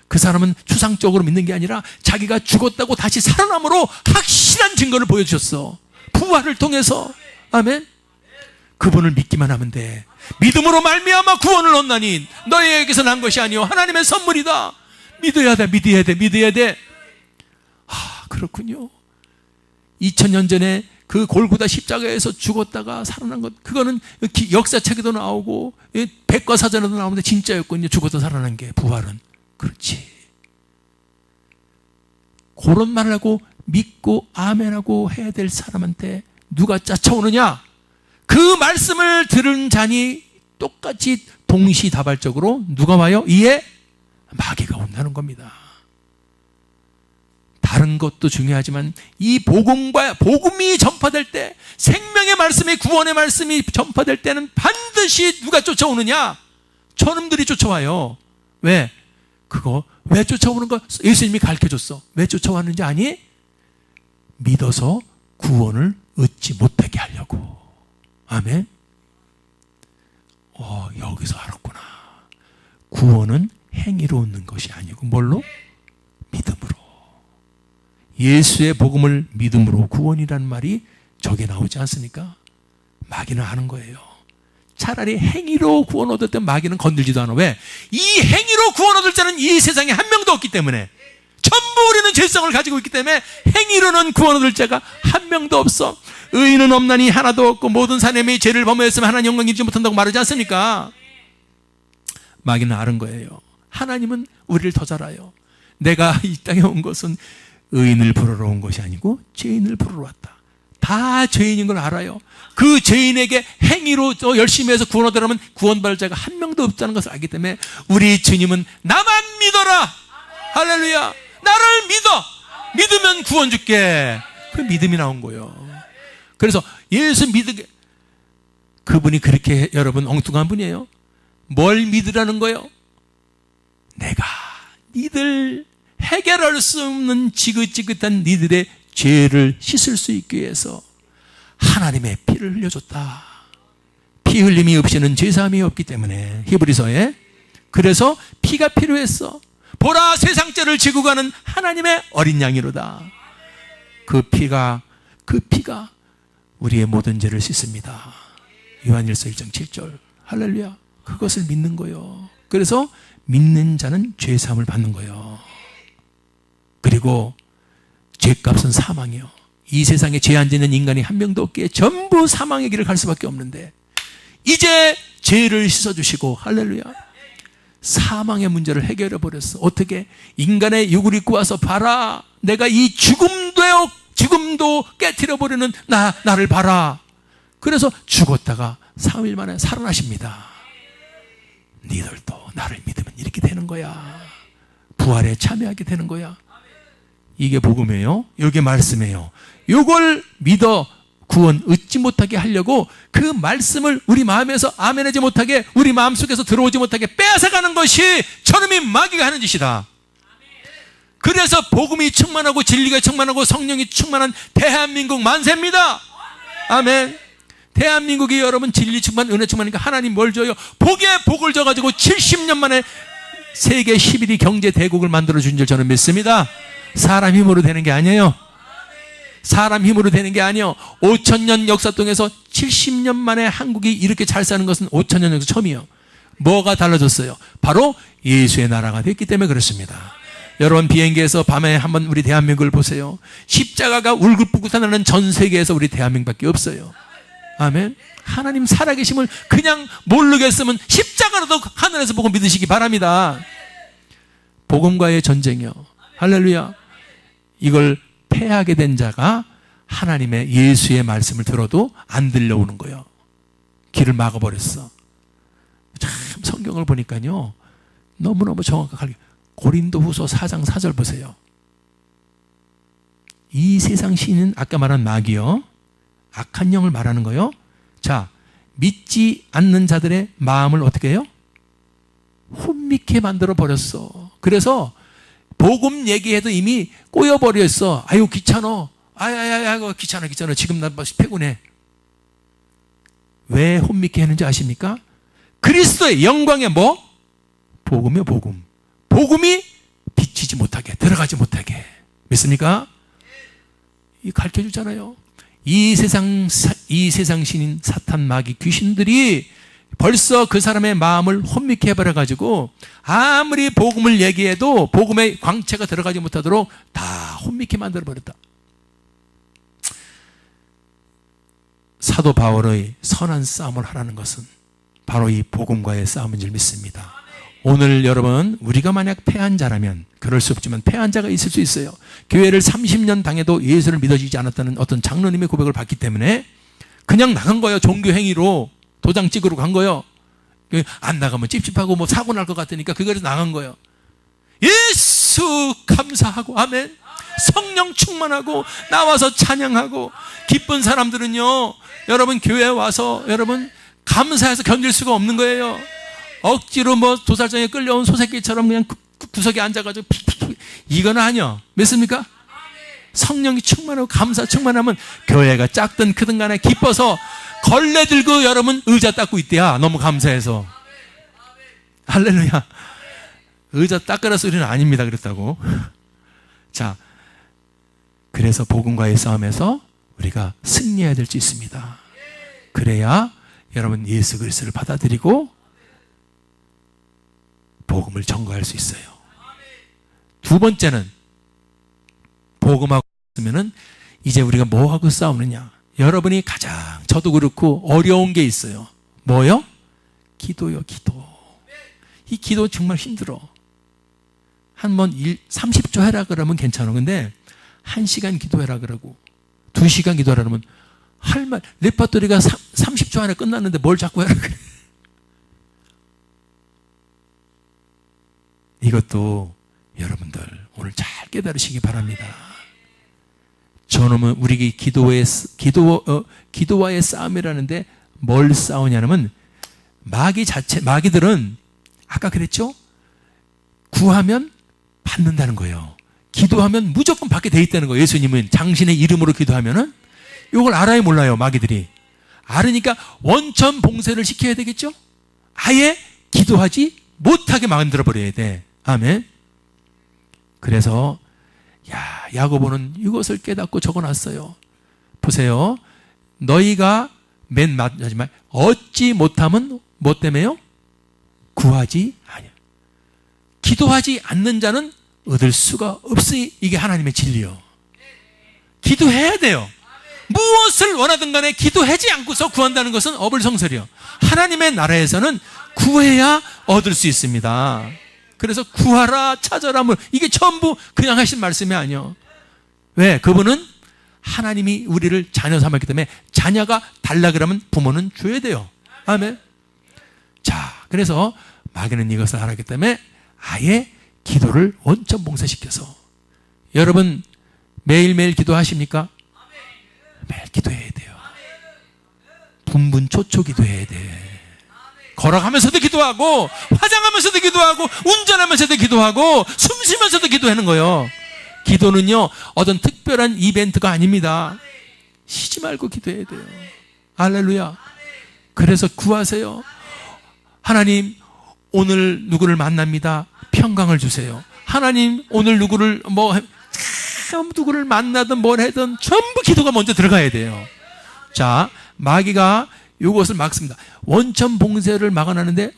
그 사람은 추상적으로 믿는 게 아니라 자기가 죽었다고 다시 살아남으로 확실한 증거를 보여주셨어. 부활을 통해서. 아멘. 그분을 믿기만 하면 돼. 믿음으로 말미암아 구원을 얻나니 너희에게서 난 것이 아니요 하나님의 선물이다. 믿어야 돼. 믿어야 돼. 믿어야 돼. 그렇군요. 2000년 전에 그 골고다 십자가에서 죽었다가 살아난 것, 그거는 역사책에도 나오고 백과사전에도 나오는데 진짜였거든요. 죽어서 살아난 게, 부활은. 그렇지. 그런 말을 하고 믿고 아멘하고 해야 될 사람한테 누가 쫓아오느냐? 그 말씀을 들은 자니 똑같이 동시다발적으로 누가 와요? 이에 마귀가 온다는 겁니다. 다른 것도 중요하지만 이 복음이 전파될 때, 생명의 말씀이, 구원의 말씀이 전파될 때는 반드시 누가 쫓아오느냐? 저놈들이 쫓아와요. 왜? 그거 왜 쫓아오는 거 예수님이 가르쳐줬어. 왜 쫓아왔는지 아니? 믿어서 구원을 얻지 못하게 하려고. 아멘. 여기서 알았구나. 구원은 행위로 얻는 것이 아니고 뭘로? 믿음으로. 예수의 복음을 믿음으로 구원이라는 말이 저게 나오지 않습니까? 마귀는 아는 거예요. 차라리 행위로 구원 얻을 때 마귀는 건들지도 않아. 왜? 이 행위로 구원 얻을 자는 이 세상에 한 명도 없기 때문에. 전부 우리는 죄성을 가지고 있기 때문에 행위로는 구원 얻을 자가 한 명도 없어. 의인은 없나니 하나도 없고 모든 사람이 죄를 범하였으면 하나님 영광 입지 못한다고 말하지 않습니까? 마귀는 아는 거예요. 하나님은 우리를 더 잘 알아요. 내가 이 땅에 온 것은 의인을 부르러 온 것이 아니고 죄인을 부르러 왔다. 다 죄인인 걸 알아요. 그 죄인에게 행위로 열심히 해서 구원 얻으려면 구원받을 자가 한 명도 없다는 것을 알기 때문에 우리 주님은 나만 믿어라. 할렐루야. 나를 믿어. 믿으면 구원 줄게. 그 믿음이 나온 거예요. 그래서 예수 믿으게, 그분이 그렇게 여러분 엉뚱한 분이에요. 뭘 믿으라는 거예요? 내가 니들 해결할 수 없는 지긋지긋한 니들의 죄를 씻을 수 있기 위해서 하나님의 피를 흘려줬다. 피 흘림이 없이는 죄사함이 없기 때문에 히브리서에. 그래서 피가 필요했어. 보라 세상 죄를 지고 가는 하나님의 어린 양이로다. 그 피가 우리의 모든 죄를 씻습니다. 요한일서 1장 7절. 할렐루야. 그것을 믿는 거예요. 그래서 믿는 자는 죄사함을 받는 거예요. 그리고 죄값은 사망이요. 이 세상에 죄 안 짓는 인간이 한 명도 없기에 전부 사망의 길을 갈 수밖에 없는데 이제 죄를 씻어주시고 할렐루야. 사망의 문제를 해결해 버렸어. 어떻게? 인간의 육을 입고 와서 봐라. 내가 이 죽음도 깨트려 버리는 나를 봐라. 그래서 죽었다가 3일 만에 살아나십니다. 니들도 나를 믿으면 이렇게 되는 거야. 부활에 참여하게 되는 거야. 이게 복음이에요. 이게 말씀이에요. 이걸 믿어 구원 얻지 못하게 하려고 그 말씀을 우리 마음에서 아멘하지 못하게, 우리 마음속에서 들어오지 못하게 빼앗아가는 것이 저놈이 마귀가 하는 짓이다. 그래서 복음이 충만하고 진리가 충만하고 성령이 충만한 대한민국 만세입니다. 아멘. 대한민국이 여러분 진리 충만, 은혜 충만하니까 하나님 뭘 줘요? 복에 복을 줘가지고 70년 만에 세계 11위 경제 대국을 만들어준 줄 저는 믿습니다. 사람 힘으로 되는 게 아니에요. 사람 힘으로 되는 게 아니에요. 5,000년 역사 통해서 70년 만에 한국이 이렇게 잘 사는 것은 5,000년 정도 처음이에요. 뭐가 달라졌어요? 바로 예수의 나라가 됐기 때문에 그렇습니다. 여러분 비행기에서 밤에 한번 우리 대한민국을 보세요. 십자가가 울긋불긋하는 전 세계에서 우리 대한민국밖에 없어요. 아멘. 하나님 살아계심을 그냥 모르겠으면 십자가라도 하늘에서 보고 믿으시기 바랍니다. 복음과의 전쟁이요. 할렐루야. 이걸 패하게 된 자가 하나님의 예수의 말씀을 들어도 안 들려오는 거예요. 길을 막아버렸어. 참 성경을 보니까요 너무너무 정확하게. 고린도후서 4장 4절 보세요. 이 세상 신은 아까 말한 마귀요, 악한 영을 말하는 거요. 자, 믿지 않는 자들의 마음을 어떻게 해요? 혼미케 만들어 버렸어. 그래서 복음 얘기해도 이미 꼬여버렸어. 아유 귀찮어. 아유 귀찮아. 지금 나 피곤해. 왜 혼미케 했는지 아십니까? 그리스도의 영광의 뭐? 복음이요, 복음. 복음이 비치지 못하게, 들어가지 못하게. 믿습니까? 이 가르쳐 주잖아요. 이 세상 신인 사탄, 마귀, 귀신들이 벌써 그 사람의 마음을 혼미케 해버려가지고 아무리 복음을 얘기해도 복음의 광채가 들어가지 못하도록 다 혼미케 만들어버렸다. 사도 바울의 선한 싸움을 하라는 것은 바로 이 복음과의 싸움인 줄 믿습니다. 오늘 여러분, 우리가 만약 패한 자라면, 그럴 수 없지만 패한 자가 있을 수 있어요. 교회를 30년 당해도 예수를 믿어지지 않았다는 어떤 장로님의 고백을 받기 때문에 그냥 나간 거예요. 종교 행위로 도장 찍으러 간 거예요. 안 나가면 찝찝하고 뭐 사고 날 것 같으니까 그거에서 나간 거예요. 예수 감사하고 아멘. 성령 충만하고 나와서 찬양하고 기쁜 사람들은요, 여러분 교회에 와서 여러분 감사해서 견딜 수가 없는 거예요. 억지로 뭐 도살장에 끌려온 소새끼처럼 그냥 구석에 앉아가지고 픽픽픽, 이건 아니요. 믿습니까? 성령이 충만하고 감사 충만하면 교회가 작든 크든 간에 기뻐서 걸레 들고 여러분 의자 닦고 있대야. 너무 감사해서. 할렐루야. 의자 닦으라 소리는 아닙니다. 그랬다고. 자, 그래서 복음과의 싸움에서 우리가 승리해야 될 수 있습니다. 그래야 여러분 예수 그리스도를 받아들이고 복음을 전거할 수 있어요. 두 번째는, 복음하고 있으면은 이제 우리가 뭐하고 싸우느냐. 여러분이 가장, 저도 그렇고 어려운 게 있어요. 뭐요? 기도요, 기도. 이 기도 정말 힘들어. 한번 30초 해라 그러면 괜찮아. 근데 1시간 기도해라 그러고 2시간 기도하라 그러면 할 말, 레파토리가 30초 안에 끝났는데 뭘 자꾸 해라 그래. 이것도 여러분들 오늘 잘 깨달으시기 바랍니다. 저놈은 우리 기도와의 싸움이라는데 뭘 싸우냐면, 마귀들은 아까 그랬죠? 구하면 받는다는 거예요. 기도하면 무조건 받게 돼 있다는 거예요. 예수님은 당신의 이름으로 기도하면은, 이걸 알아요, 몰라요? 마귀들이 알으니까 원천 봉쇄를 시켜야 되겠죠? 아예 기도하지 못하게 만들어 버려야 돼. 아멘. 그래서 야고보는 이것을 깨닫고 적어놨어요. 보세요. 너희가 맨 마지막 얻지 못하면 뭐 때문에요? 구하지 아니야. 기도하지 않는 자는 얻을 수가 없으니 이게 하나님의 진리요. 기도해야 돼요. 무엇을 원하든 간에 기도하지 않고서 구한다는 것은 어불성설이요. 하나님의 나라에서는 구해야 얻을 수 있습니다. 그래서 구하라 찾아라, 이게 전부 그냥 하신 말씀이 아니요. 왜? 그분은 하나님이 우리를 자녀 삼았기 때문에 자녀가 달라 그러면 부모는 줘야 돼요. 아멘. 자, 그래서 마귀는 이것을 알았기 때문에 아예 기도를 원천 봉쇄시켜서, 여러분 매일매일 기도하십니까? 매일 기도해야 돼요. 분분초초 기도해야 돼. 걸어가면서도 기도하고, 화장하면서도 기도하고, 운전하면서도 기도하고, 숨 쉬면서도 기도하는 거예요. 기도는요, 어떤 특별한 이벤트가 아닙니다. 쉬지 말고 기도해야 돼요. 할렐루야. 그래서 구하세요. 하나님, 오늘 누구를 만납니다. 평강을 주세요. 하나님, 오늘 누구를 누구를 만나든 뭘 하든 전부 기도가 먼저 들어가야 돼요. 자, 마귀가 이것을 막습니다. 원천 봉쇄를 막아놨는데,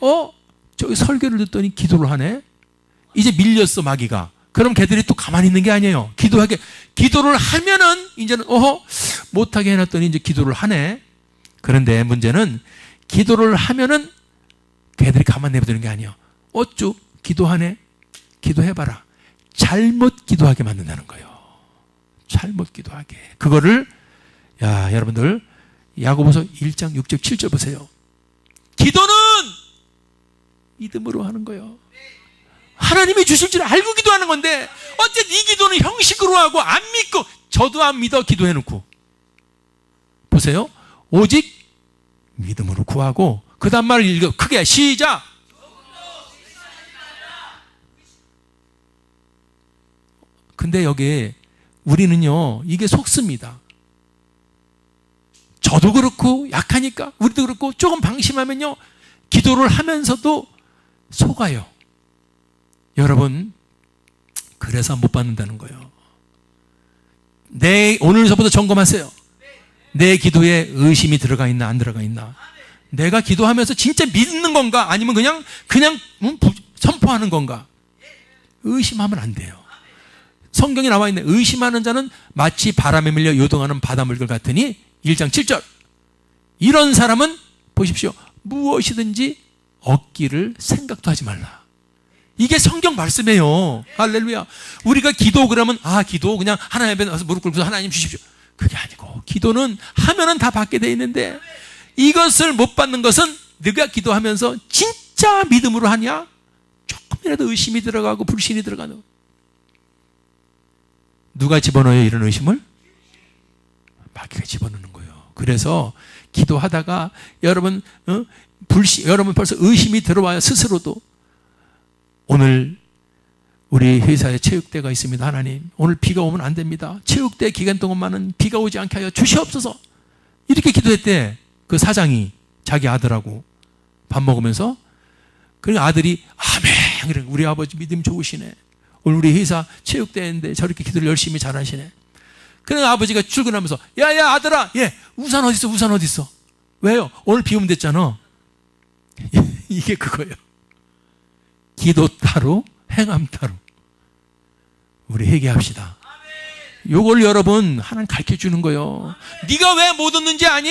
저기 설교를 듣더니 기도를 하네? 이제 밀렸어, 마귀가. 그럼 걔들이 또 가만히 있는 게 아니에요. 기도를 하면은, 이제는, 못하게 해놨더니 이제 기도를 하네? 그런데 문제는, 기도를 하면은, 걔들이 가만히 내버리는 게 아니에요. 어쭈? 기도하네? 기도해봐라. 잘못 기도하게 만든다는 거예요. 잘못 기도하게. 그거를, 여러분들, 야고보서 1장 6절 7절 보세요. 기도는 믿음으로 하는 거예요. 하나님이 주실 줄 알고 기도하는 건데, 어째 네 기도는 형식으로 하고 안 믿고, 저도 안 믿어 기도해놓고. 보세요. 오직 믿음으로 구하고, 그 다음 말을 읽어. 크게 시작. 근데 여기에 우리는요, 이게 속습니다. 저도 그렇고 약하니까, 우리도 그렇고 조금 방심하면요, 기도를 하면서도 속아요. 여러분, 그래서 못 받는다는 거예요. 오늘서부터 점검하세요. 내 기도에 의심이 들어가 있나 안 들어가 있나. 내가 기도하면서 진짜 믿는 건가 아니면 그냥 선포하는 건가. 의심하면 안 돼요. 성경에 나와 있는 의심하는 자는 마치 바람에 밀려 요동하는 바닷물결 같으니 1장 7절. 이런 사람은 보십시오. 무엇이든지 얻기를 생각도 하지 말라. 이게 성경 말씀이에요. 할렐루야. 우리가 기도 그러면 기도 그냥 하나님 앞에 나서 무릎 꿇고 하나님 주십시오. 그게 아니고 기도는 하면은 다 받게 돼 있는데 이것을 못 받는 것은 네가 기도하면서 진짜 믿음으로 하냐? 조금이라도 의심이 들어가고 불신이 들어가는. 누가 집어넣어요 이런 의심을? 마귀가 집어넣는 거예요. 그래서 기도하다가 여러분 여러분 벌써 의심이 들어와요. 스스로도. 오늘 우리 회사에 체육대가 있습니다. 하나님, 오늘 비가 오면 안 됩니다. 체육대 기간 동안만은 비가 오지 않게 하여 주시옵소서. 이렇게 기도했대. 그 사장이 자기 아들하고 밥 먹으면서. 그러니까 아들이 아멘. 우리 아버지 믿음 좋으시네. 오늘 우리 회사 체육대회인데 저렇게 기도를 열심히 잘하시네. 그러니까 아버지가 출근하면서 야야 아들아, 우산 어디 있어? 우산 어디 있어? 왜요? 오늘 비 오면 됐잖아. 이게 그거예요. 기도 따로 행함 따로. 우리 회개합시다. 요걸 여러분 하나님 가르쳐주는 거예요. 네가 왜 못 얻는지 아니?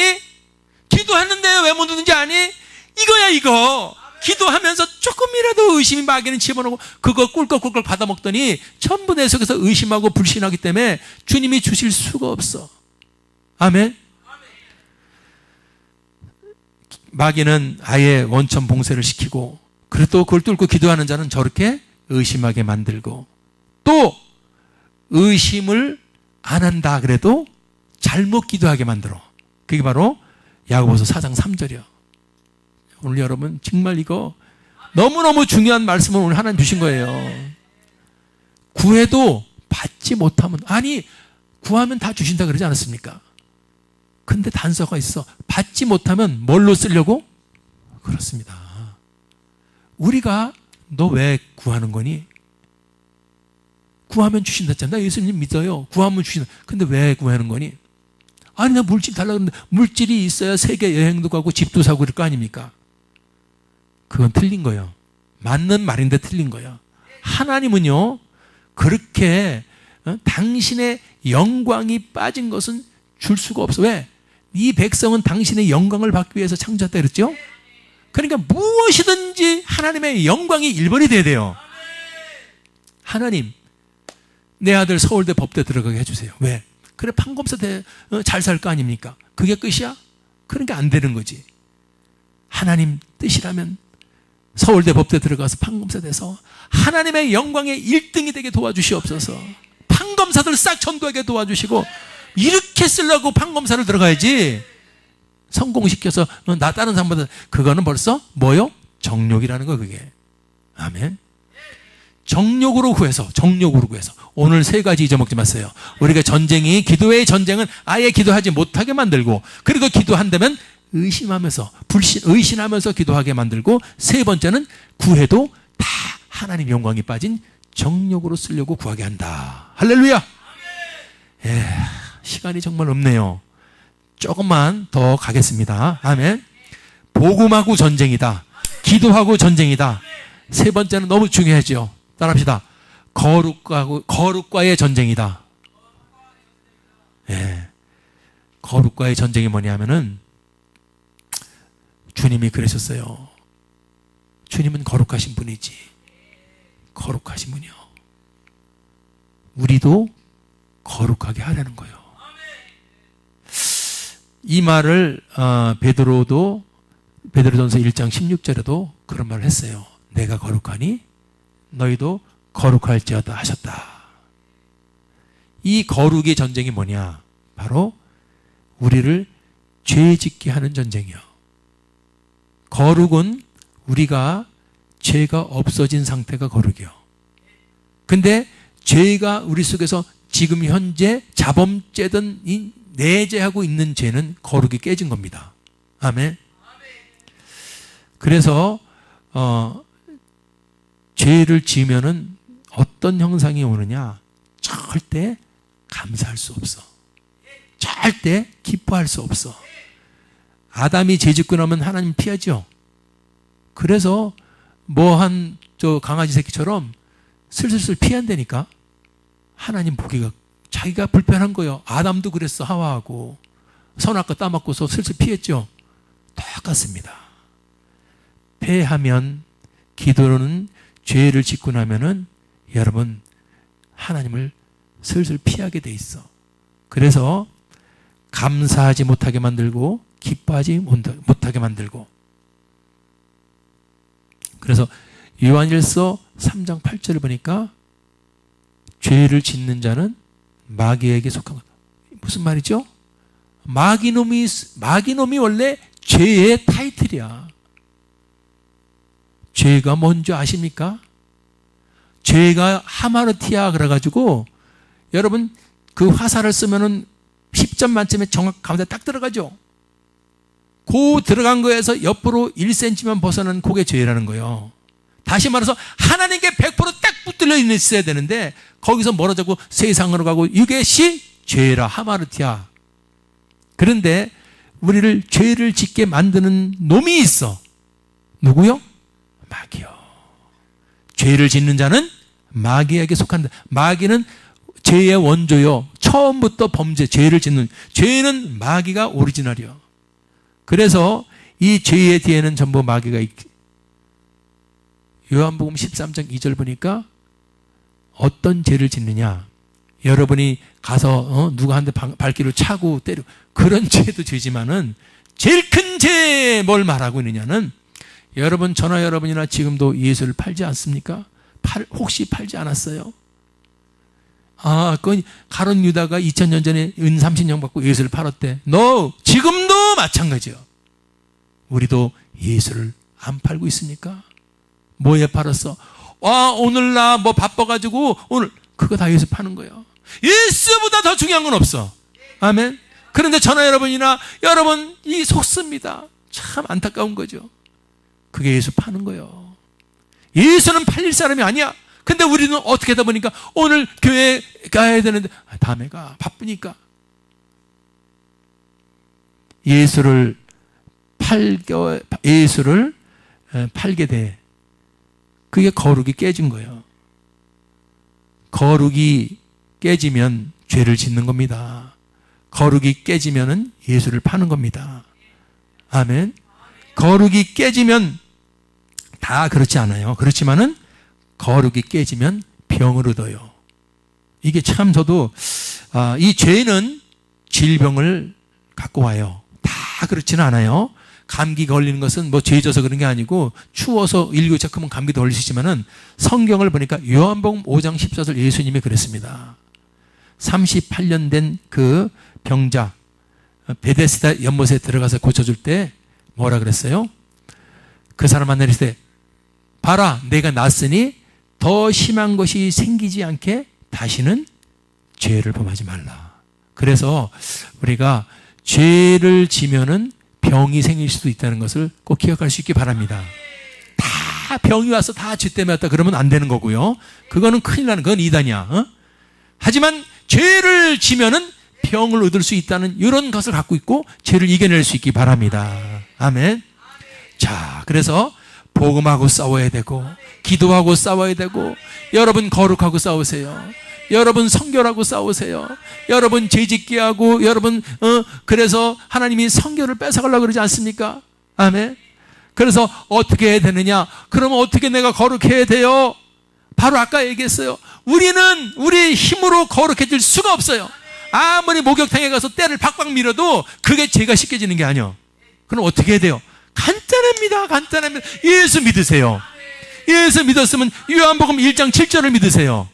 기도했는데 왜 못 얻는지 아니? 이거야 이거. 기도하면서 조금이라도 의심이 마귀는 집어넣고 그거 꿀꺽꿀꺽 받아먹더니 전부 내 속에서 의심하고 불신하기 때문에 주님이 주실 수가 없어. 아멘. 마귀는 아예 원천 봉쇄를 시키고, 그리고 또 그걸 뚫고 기도하는 자는 저렇게 의심하게 만들고, 또 의심을 안 한다 그래도 잘못 기도하게 만들어. 그게 바로 야고보서 4장 3절이요. 오늘 여러분 정말 이거 너무너무 중요한 말씀을 오늘 하나님 주신 거예요. 구해도 받지 못하면, 아니 구하면 다 주신다 그러지 않았습니까? 근데 단서가 있어. 받지 못하면 뭘로 쓰려고? 그렇습니다. 우리가 너 왜 구하는 거니? 구하면 주신다 했잖아. 나 예수님 믿어요. 구하면 주신다. 근데 왜 구하는 거니? 아니 나 물질 달라고 그러는데 물질이 있어야 세계 여행도 가고 집도 사고 그럴 거 아닙니까? 그건 틀린 거예요. 맞는 말인데 틀린 거예요. 하나님은요 그렇게 당신의 영광이 빠진 것은 줄 수가 없어. 왜? 이 백성은 당신의 영광을 받기 위해서 창조했다 그랬죠? 그러니까 무엇이든지 하나님의 영광이 1번이 돼야 돼요. 하나님, 내 아들 서울대 법대 들어가게 해주세요. 왜? 그래 판검사대 잘 살 거 아닙니까? 그게 끝이야? 그러니까 안 되는 거지. 하나님 뜻이라면 서울대 법대 들어가서 판검사 돼서 하나님의 영광의 1등이 되게 도와주시옵소서. 판검사들 싹 전도하게 도와주시고, 이렇게 쓰려고 판검사를 들어가야지 성공시켜서 나 다른 사람보다, 그거는 벌써 뭐요? 정욕이라는 거. 그게. 아멘. 정욕으로 구해서 오늘 3가지 잊어먹지 마세요. 우리가 전쟁이, 기도의 전쟁은 아예 기도하지 못하게 만들고, 그리고 기도한다면 의심하면서 의심하면서 기도하게 만들고, 3번째는 구해도 다 하나님 영광이 빠진 정욕으로 쓰려고 구하게 한다. 할렐루야. 시간이 정말 없네요. 조금만 더 가겠습니다. 아멘. 복음하고 전쟁이다. 기도하고 전쟁이다. 3번째는 너무 중요하죠. 따라합시다. 거룩과의 전쟁이다. 거룩과의 전쟁이 뭐냐면은 주님이 그러셨어요. 주님은 거룩하신 분이지. 거룩하신 분이요. 우리도 거룩하게 하라는 거예요. 이 말을 베드로전서 1장 16절에도 그런 말을 했어요. 내가 거룩하니 너희도 거룩할지어다 하셨다. 이 거룩의 전쟁이 뭐냐? 바로 우리를 죄 짓게 하는 전쟁이요. 거룩은 우리가 죄가 없어진 상태가 거룩이요. 근데 죄가 우리 속에서 지금 현재 자범죄든 내재하고 있는 죄는 거룩이 깨진 겁니다. 아멘. 그래서 죄를 지으면은 어떤 형상이 오느냐? 절대 감사할 수 없어. 절대 기뻐할 수 없어. 아담이 죄 짓고 나면 하나님 피하죠. 그래서 뭐한 저 강아지 새끼처럼 슬슬슬 피한다니까. 하나님 보기가 자기가 불편한 거예요. 아담도 그랬어. 하와하고 선악과 따먹고서 슬슬 피했죠. 똑같습니다. 패하면, 기도는 죄를 짓고 나면은 여러분 하나님을 슬슬 피하게 돼 있어. 그래서 감사하지 못하게 만들고 기뻐하지 못하게 만들고. 그래서 요한일서 3장 8절을 보니까 죄를 짓는 자는 마귀에게 속한 것. 무슨 말이죠? 마귀놈이 원래 죄의 타이틀이야. 죄가 뭔지 아십니까? 죄가 하마르티아 그래가지고 여러분 그 화살을 쓰면은 10점 만점에 정확 가운데 딱 들어가죠. 그 들어간 거에서 옆으로 1cm만 벗어난 그게 죄라는 거예요. 다시 말해서 하나님께 100%딱 붙들려 있어야 되는데 거기서 멀어지고 세상으로 가고 이것이 죄라, 하마르티아. 그런데 우리를 죄를 짓게 만드는 놈이 있어. 누구요? 마귀요. 죄를 짓는 자는 마귀에게 속한다. 마귀는 죄의 원조요. 처음부터 범죄, 죄를 짓는, 죄는 마귀가 오리지널이요. 그래서 이 죄의 뒤에는 전부 마귀가 있기. 요한복음 13장 2절 보니까 어떤 죄를 짓느냐. 여러분이 가서 누가 한 대 발길을 차고 때려. 그런 죄도 죄지만은 제일 큰 죄 뭘 말하고 있느냐는 여러분 저나 여러분이나 지금도 예수를 팔지 않습니까? 혹시 팔지 않았어요? 그건 가룟 유다가 2000년 전에 은 30냥 받고 예수를 팔았대. No! 지금도 마찬가지요. 우리도 예수를 안 팔고 있습니까? 뭐에 팔았어? 오늘 나 뭐 바빠가지고 오늘 그거 다 예수 파는 거예요. 예수보다 더 중요한 건 없어. 아멘. 그런데 저나 여러분이나 여러분 이 속습니다. 참 안타까운 거죠. 그게 예수 파는 거예요. 예수는 팔릴 사람이 아니야. 근데 우리는 어떻게 하다 보니까 오늘 교회 가야 되는데 다음에 가. 바쁘니까. 예수를 팔게 돼. 그게 거룩이 깨진 거예요. 거룩이 깨지면 죄를 짓는 겁니다. 거룩이 깨지면은 예수를 파는 겁니다. 아멘. 거룩이 깨지면 다 그렇지 않아요. 그렇지만은 거룩이 깨지면 병을 얻어요. 이게 참 저도 이 죄는 질병을 갖고 와요. 다 그렇지는 않아요. 감기 걸리는 것은 뭐 죄져서 그런 게 아니고 추워서 일교차크면 감기도 걸릴 수 있지만은 성경을 보니까 요한복음 5장 14절 예수님이 그랬습니다. 38년 된 그 병자 베데스다 연못에 들어가서 고쳐줄 때 뭐라 그랬어요? 그 사람 만날 때 봐라 내가 낫으니 더 심한 것이 생기지 않게 다시는 죄를 범하지 말라. 그래서 우리가 죄를 지면은 병이 생길 수도 있다는 것을 꼭 기억할 수 있기 바랍니다. 다 병이 와서 다 죄 때문에 왔다 그러면 안 되는 거고요. 그거는 큰일 나는 건 이단이야. 하지만 죄를 지면은 병을 얻을 수 있다는 이런 것을 갖고 있고 죄를 이겨낼 수 있기 바랍니다. 아멘. 자, 그래서 복음하고 싸워야 되고 기도하고 싸워야 되고 여러분 거룩하고 싸우세요. 여러분 성결하고 싸우세요. 여러분 죄짓게 하고 여러분 그래서 하나님이 성결을 뺏어가려고 그러지 않습니까? 아멘. 그래서 어떻게 해야 되느냐? 그러면 어떻게 내가 거룩해야 돼요? 바로 아까 얘기했어요. 우리는 우리의 힘으로 거룩해질 수가 없어요. 아무리 목욕탕에 가서 때를 박박 밀어도 그게 죄가 씻겨지는 게 아니에요. 그럼 어떻게 해야 돼요? 간단합니다. 간단합니다. 예수 믿으세요. 예수 믿었으면 요한복음 1장 7절을 믿으세요.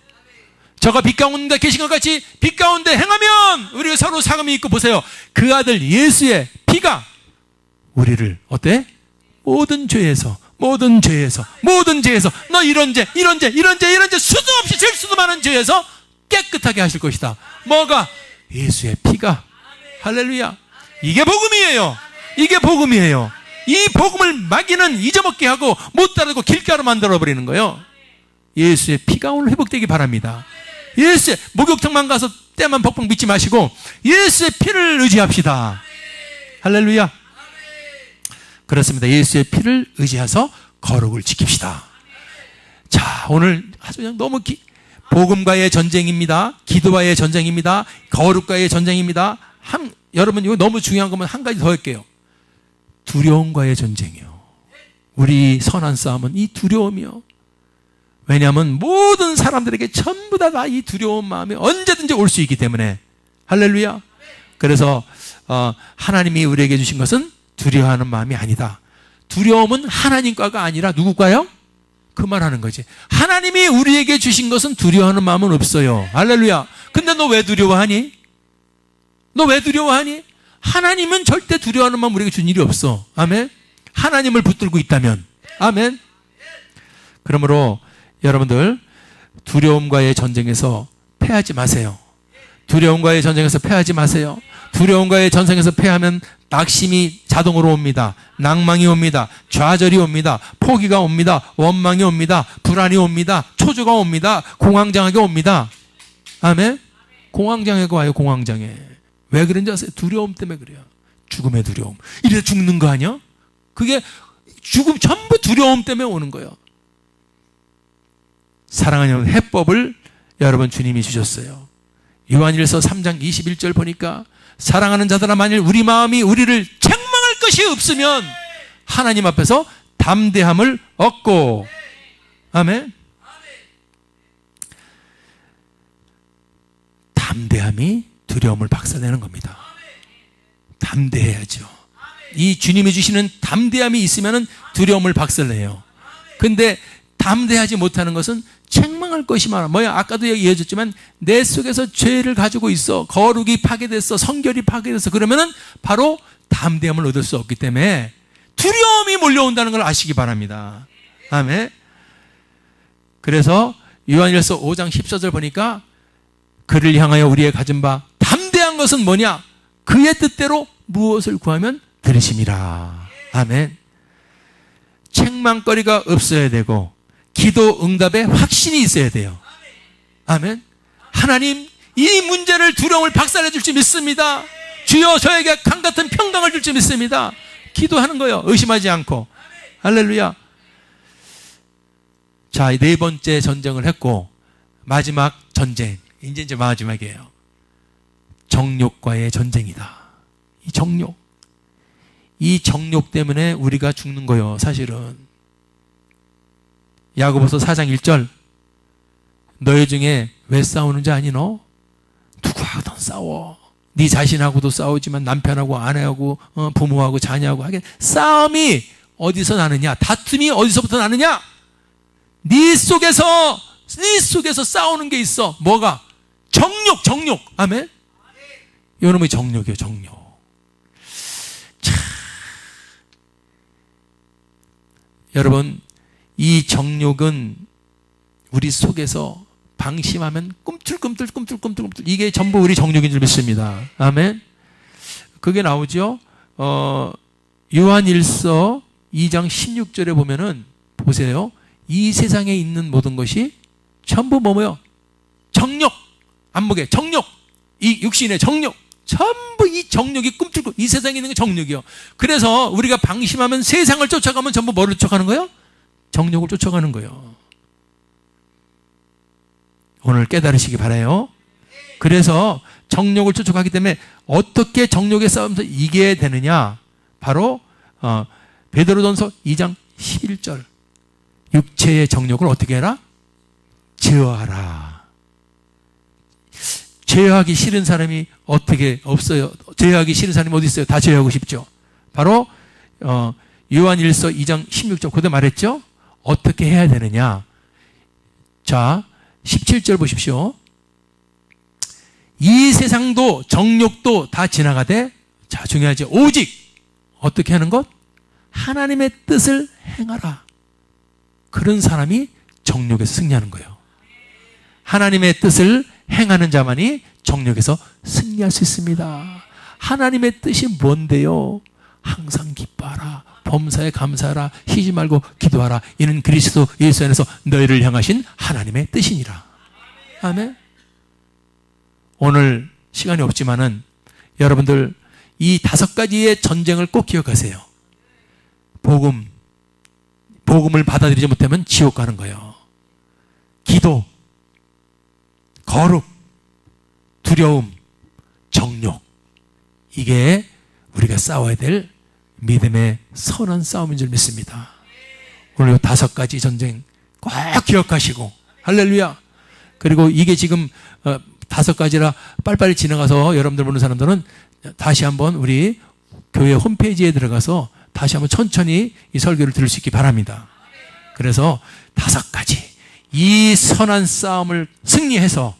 저가 빛 가운데 계신 것 같이 빛 가운데 행하면 우리가 서로 사귐이 있고 보세요. 그 아들 예수의 피가 우리를 어때? 모든 죄에서 너 이런 죄 수도 없이 질 수도 많은 죄에서 깨끗하게 하실 것이다. 뭐가? 예수의 피가. 할렐루야. 이게 복음이에요. 이게 복음이에요. 이 복음을 마귀는 잊어먹게 하고 못 따르고 길가로 만들어버리는 거예요. 예수의 피가 오늘 회복되기 바랍니다. 예수의 목욕탕만 가서 때만 벅벅 믿지 마시고 예수의 피를 의지합시다. 할렐루야. 그렇습니다. 예수의 피를 의지해서 거룩을 지킵시다. 자, 오늘 아주 그냥 너무 복음과의 전쟁입니다. 기도와의 전쟁입니다. 거룩과의 전쟁입니다. 여러분 이거 너무 중요한 거면 한 가지 더 할게요. 두려움과의 전쟁이요. 우리 선한 싸움은 이 두려움이요. 왜냐하면 모든 사람들에게 전부 다 이 두려운 마음이 언제든지 올 수 있기 때문에. 할렐루야. 그래서 하나님이 우리에게 주신 것은 두려워하는 마음이 아니다. 두려움은 하나님 과가 아니라 누구 과요? 그 말하는 거지. 하나님이 우리에게 주신 것은 두려워하는 마음은 없어요. 할렐루야. 근데 너 왜 두려워하니? 너 왜 두려워하니? 하나님은 절대 두려워하는 마음 우리에게 준 일이 없어. 아멘. 하나님을 붙들고 있다면. 아멘. 그러므로 여러분들 두려움과의 전쟁에서 패하지 마세요. 두려움과의 전쟁에서 패하지 마세요. 두려움과의 전쟁에서 패하면 낙심이 자동으로 옵니다. 낭망이 옵니다. 좌절이 옵니다. 포기가 옵니다. 원망이 옵니다. 불안이 옵니다. 초조가 옵니다. 공황장애가 옵니다. 아멘. 공황장애가 와요. 공황장애. 왜 그런지 아세요? 두려움 때문에 그래요. 죽음의 두려움. 이래 죽는 거 아니야? 그게 죽음 전부 두려움 때문에 오는 거예요. 사랑하는 해법을 여러분 주님이 주셨어요. 요한일서 3장 21절 보니까 사랑하는 자들아 만일 우리 마음이 우리를 책망할 것이 없으면 하나님 앞에서 담대함을 얻고. 아멘. 담대함이 두려움을 박살내는 겁니다. 담대해야죠. 이 주님이 주시는 담대함이 있으면 두려움을 박살내요. 근데 담대하지 못하는 것은 책망할 것이 많아. 뭐야? 아까도 얘기해줬지만 내 속에서 죄를 가지고 있어. 거룩이 파괴됐어. 성결이 파괴됐어. 그러면은 바로 담대함을 얻을 수 없기 때문에 두려움이 몰려온다는 걸 아시기 바랍니다. 아멘. 그래서 요한일서 5장 14절 보니까 그를 향하여 우리의 가진 바 담대한 것은 뭐냐? 그의 뜻대로 무엇을 구하면 들으심이라. 아멘. 책망거리가 없어야 되고 기도 응답에 확신이 있어야 돼요. 아멘. 하나님, 이 문제를 두려움을 박살내 줄지 믿습니다. 주여 저에게 강같은 평강을 줄지 믿습니다. 기도하는 거예요. 의심하지 않고. 할렐루야. 자, 네 번째 전쟁을 했고 마지막 전쟁. 이제 마지막이에요. 정욕과의 전쟁이다. 이 정욕. 이 정욕 때문에 우리가 죽는 거예요. 사실은. 야고보서 4장 1절 너희 중에 왜 싸우는지 아니 너? 누구하고든 싸워. 네 자신하고도 싸우지만 남편하고 아내하고 부모하고 자녀하고 하게 싸움이 어디서 나느냐? 다툼이 어디서부터 나느냐? 네 속에서 싸우는 게 있어. 뭐가? 정욕. 아멘. 이놈의 정욕이에요. 정욕. 여러분, 이 정욕은 우리 속에서 방심하면 꿈틀꿈틀 이게 전부 우리 정욕인 줄 믿습니다. 아멘. 그게 나오죠. 요한일서 2장 16절에 보면은 보세요. 이 세상에 있는 모든 것이 전부 뭐예요? 정욕. 안목의 정욕. 이 육신의 정욕. 전부 이 정욕이 꿈틀고 이 세상에 있는 게 정욕이요. 그래서 우리가 방심하면 세상을 쫓아가면 전부 뭐를 쫓아가는 거예요? 정욕을 쫓아가는 거예요. 오늘 깨달으시기 바라요. 그래서 정욕을 쫓아가기 때문에 어떻게 정욕의 싸움에서 이겨야 되느냐? 바로 베드로전서 2장 11절 육체의 정욕을 어떻게 해라? 제어하라. 제어하기 싫은 사람이 어떻게 없어요? 제어하기 싫은 사람이 어디 있어요? 다 제어하고 싶죠. 바로 요한일서 2장 16절 그때 말했죠. 어떻게 해야 되느냐? 자, 17절 보십시오. 이 세상도 정욕도 다 지나가되, 자, 중요하지. 오직 어떻게 하는 것? 하나님의 뜻을 행하라. 그런 사람이 정욕에서 승리하는 거예요. 하나님의 뜻을 행하는 자만이 정욕에서 승리할 수 있습니다. 하나님의 뜻이 뭔데요? 항상 기뻐하라, 범사에 감사하라. 쉬지 말고 기도하라. 이는 그리스도 예수 안에서 너희를 향하신 하나님의 뜻이니라. 아멘. 오늘 시간이 없지만은 여러분들 이 5가지의 전쟁을 꼭 기억하세요. 복음을 받아들이지 못하면 지옥 가는 거예요. 기도, 거룩, 두려움, 정욕. 이게 우리가 싸워야 될 믿음의 선한 싸움인 줄 믿습니다. 오늘 이 5가지 전쟁 꼭 기억하시고, 할렐루야. 그리고 이게 지금 5가지라 빨리빨리 지나가서 여러분들 보는 사람들은 다시 한번 우리 교회 홈페이지에 들어가서 다시 한번 천천히 이 설교를 들을 수 있기 바랍니다. 그래서 5가지 이 선한 싸움을 승리해서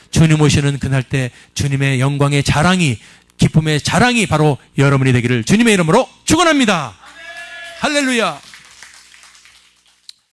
주님 오시는 그날 때 주님의 영광의 자랑이, 기쁨의 자랑이 바로 여러분이 되기를 주님의 이름으로 축원합니다. 할렐루야.